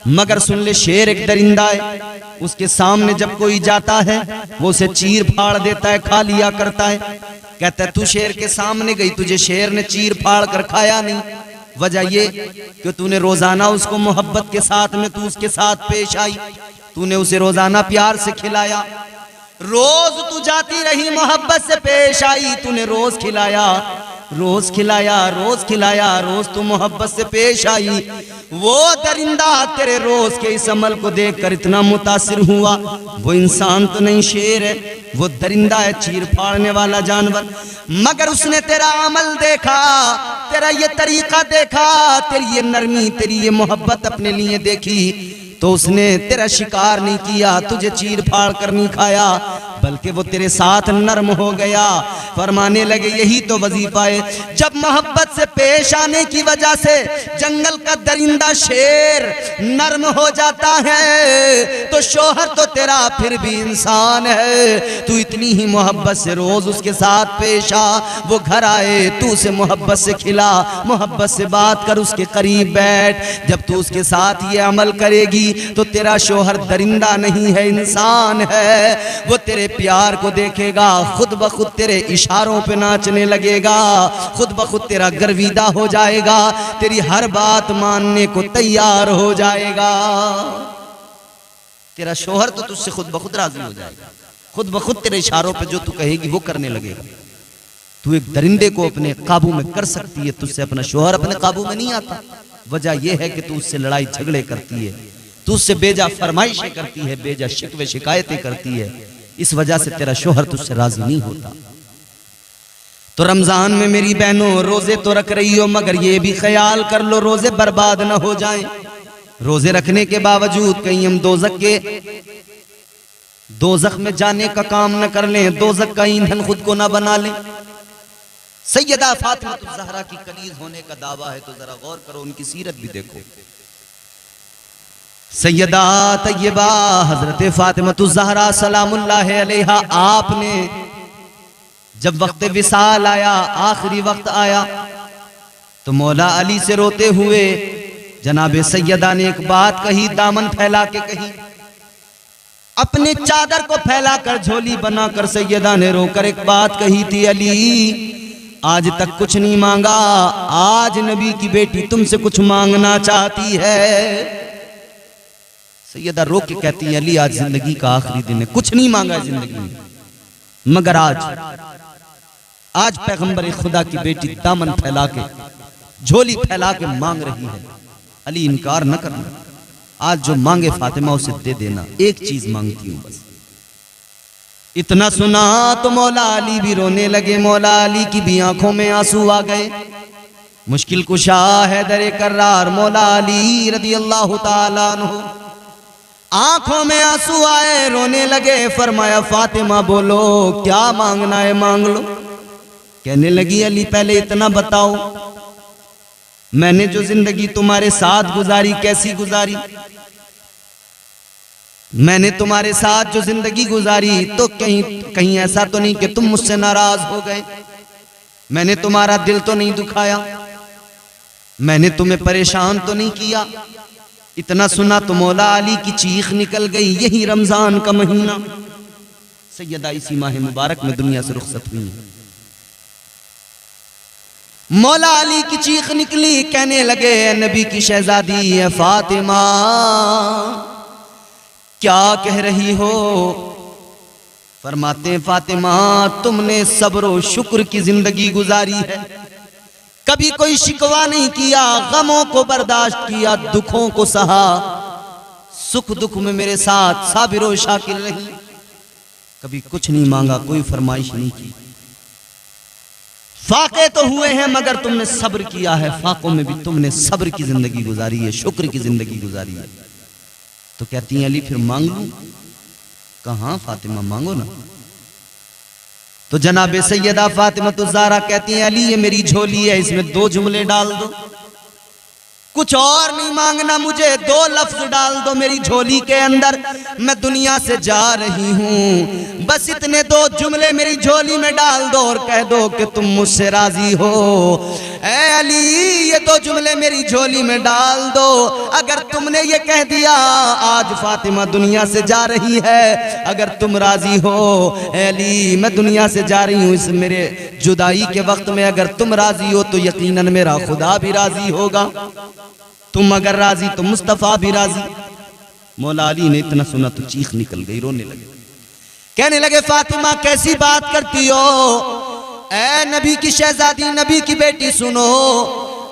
मगर सुन ले, शेर एक दरिंदा है, उसके सामने जब कोई जाता है वो उसे चीर फाड़ देता है, खा लिया करता है। कहता है तू शेर के सामने गई, तुझे शेर ने चीर फाड़ कर खाया नहीं। वजह ये कि तूने रोजाना उसको मोहब्बत के साथ में तू उसके साथ पेश आई, तूने उसे रोजाना प्यार से खिलाया। रोज तू जाती रही, मोहब्बत से पेश आई, तूने रोज खिलाया, रोज खिलाया, रोज खिलाया, रोज तू मोहब्बत से पेश आई। वो दरिंदा तेरे रोज के इस अमल को देखकर इतना मुतासिर हुआ। वो इंसान तो नहीं, शेर है, वो दरिंदा है, चीर फाड़ने वाला जानवर। मगर उसने तेरा अमल देखा, तेरा ये तरीका देखा, तेरी ये नरमी, तेरी ये मोहब्बत अपने लिए देखी, तो उसने तेरा शिकार नहीं किया, तुझे चीर फाड़ कर नहीं खाया, बल्कि वो तेरे साथ नर्म हो गया। फरमाने लगे, यही तो वजीफा है। जब मोहब्बत से पेश आने की वजह से जंगल का दरिंदा शेर नर्म हो जाता है, तो शोहर तो तेरा फिर भी इंसान है। तू इतनी ही मोहब्बत से रोज उसके साथ पेश आ, वो घर आए तू उसे मोहब्बत से खिला, मोहब्बत से बात कर, उसके करीब बैठ। जब तू उसके साथ ये अमल करेगी तो तेरा शोहर दरिंदा नहीं है, इंसान है। वो तेरे प्यार को देखेगा, खुद ब खुद तेरे इशारों पे नाचने लगेगा, खुद ब खुद तेरा गर्विदा हो जाएगा, तेरी हर बात मानने को तैयार हो जाएगा। तेरा शोहर तो तुझसे खुद ब खुद राजी हो जाएगा, खुद ब खुद तेरे इशारों पे जो तू कहेगी वो करने लगेगा। तू एक दरिंदे को अपने काबू में कर सकती है, तुझसे अपना शोहर अपने काबू में नहीं आता। वजह यह है कि तू उससे लड़ाई झगड़े करती है, तू उससे बेजा फरमाइशें करती है, बेजा शिकवे शिकायतें करती है। इस वजह से तेरा शोहर तुझसे राजी नहीं होता। तो रमजान में मेरी बहनों रोजे तो रख रही हो, मगर ये भी ख्याल कर लो रोजे बर्बाद ना हो जाएं। रोजे रखने के बावजूद कहीं हम दोजख में जाने का काम न कर लें, दोजख का ईंधन खुद को ना बना लें। सैयदा फातिमा ज़हरा की कनीज होने का दावा है, तो जरा गौर करो, उनकी सीरत भी देखो। सैयदा तैयबा हजरत फातिमा ज़हरा सलामुल्लाह अलैहा, आपने जब वक्त विसाल आया, आखिरी वक्त आया, तो मौला अली से रोते हुए जनाबे सैयदा ने एक बात कही, दामन फैला के कही, अपने चादर को फैलाकर झोली बनाकर सैयदा ने रोकर एक बात कही थी, अली आज तक कुछ नहीं मांगा, आज नबी की बेटी तुमसे कुछ मांगना चाहती है। सैयदा रो के कहती है, अली आज जिंदगी का आखिरी दिन है, कुछ नहीं मांगा है जिंदगी में, मगर आज पैगंबर खुदा की बेटी दामन फैला के झोली फैला के मांग रही है। अली इनकार न करना, आज जो मांगे फातिमा उसे दे देना, एक चीज मांगती हूं बस। इतना सुना तो मौला अली भी रोने लगे। मौला अली की भी आंखों में आंसू आ गए। मुश्किल कुशा हैदर कर्रार मौला अली रदी अल्लाह ताला अन्हु आंखों में आंसू आए, रोने लगे। फरमाया फातिमा बोलो क्या मांगना है मांग लो। कहने लगी अली पहले इतना बताओ, मैंने जो जिंदगी तुम्हारे साथ गुजारी कैसी गुजारी? मैंने तुम्हारे साथ जो जिंदगी गुजारी तो कहीं ऐसा तो नहीं कि तुम मुझसे नाराज हो गए? मैंने तुम्हारा दिल तो नहीं दुखाया? मैंने तुम्हें परेशान तो नहीं किया? इतना सुना तो मौला अली की चीख निकल गई। यही रमजान का महीना, सैयदा इसी माह मुबारक में दुनिया से रुखसत हुई है। मौला अली की चीख निकली, कहने लगे नबी की शहजादी है फातिमा, क्या कह रही हो? फरमाते हैं फातिमा तुमने सब्र और शुक्र की जिंदगी गुजारी है, कभी कोई शिकवा नहीं किया, गमों को बर्दाश्त किया, दुखों को सहा, सुख दुख में मेरे साथ साबिर और शाकिर रही, कभी कुछ नहीं मांगा, कोई फरमाइश नहीं की। फाके तो हुए हैं मगर तुमने सब्र किया है, फाकों में भी तुमने सब्र की जिंदगी गुजारी है, शुक्र की जिंदगी गुजारी है। तो कहती हैं अली फिर मांग लूं? कहां फातिमा मांगो ना। तो जनाबे सैयदा फातिमा तो ज़हरा कहती हैं अली ये मेरी झोली है, इसमें 2 जुमले डाल दो, कुछ और नहीं मांगना मुझे, 2 लफ्ज डाल दो मेरी झोली के अंदर, मैं दुनिया से जा रही हूं, बस इतने 2 जुमले मेरी झोली में डाल दो और कह दो कि तुम मुझसे राजी हो। ऐ अली ये 2 जुमले मेरी झोली में डाल दो, अगर तुमने ये कह दिया आज फातिमा दुनिया से जा रही है, अगर तुम राजी हो ऐ अली मैं दुनिया से जा रही हूं, इस मेरे जुदाई के वक्त में अगर तुम राजी हो तो यकीनन मेरा खुदा भी राजी होगा, तुम अगर राजी तो मुस्तफा भी राजी। मौला अली ने इतना सुना तो चीख निकल गई, रोने लगे, कहने लगे फातिमा कैसी बात करती हो? ऐ नबी की शहजादी, नबी की बेटी सुनो,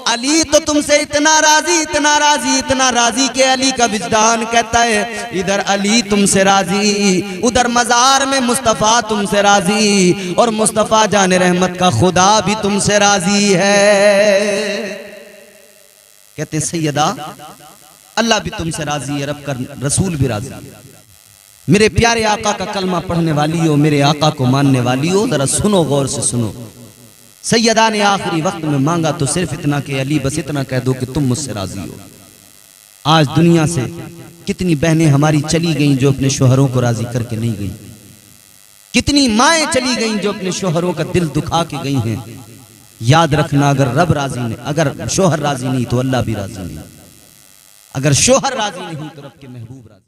अली तो तुमसे इतना राजी, इतना राजी, इतना राजी कि अली का विजदान कहता है इधर अली तुमसे राजी, उधर मजार में मुस्तफा तुमसे राजी, और मुस्तफा जाने रहमत का खुदा भी तुमसे राजी है। कहते सैयदा अल्लाह भी तुमसे राजी है, रब का रसूल भी राजी है। मेरे प्यारे आका का कलमा पढ़ने वाली हो, मेरे आका को मानने वाली हो, जरा सुनो, गौर से सुनो। सैयदा ने आखिरी वक्त में मांगा तो सिर्फ इतना कि अली बस इतना कह दो कि तुम मुझसे राजी हो। आज दुनिया से कितनी बहनें हमारी चली गईं जो अपने शोहरों को राजी करके नहीं गईं, कितनी माएँ चली गईं जो अपने शोहरों का दिल दुखा के गई हैं। याद रखना अगर रब राजी नहीं, अगर शोहर राजी नहीं तो अल्लाह भी राजी नहीं, अगर शोहर राजी नहीं तो रब के महबूब राजी।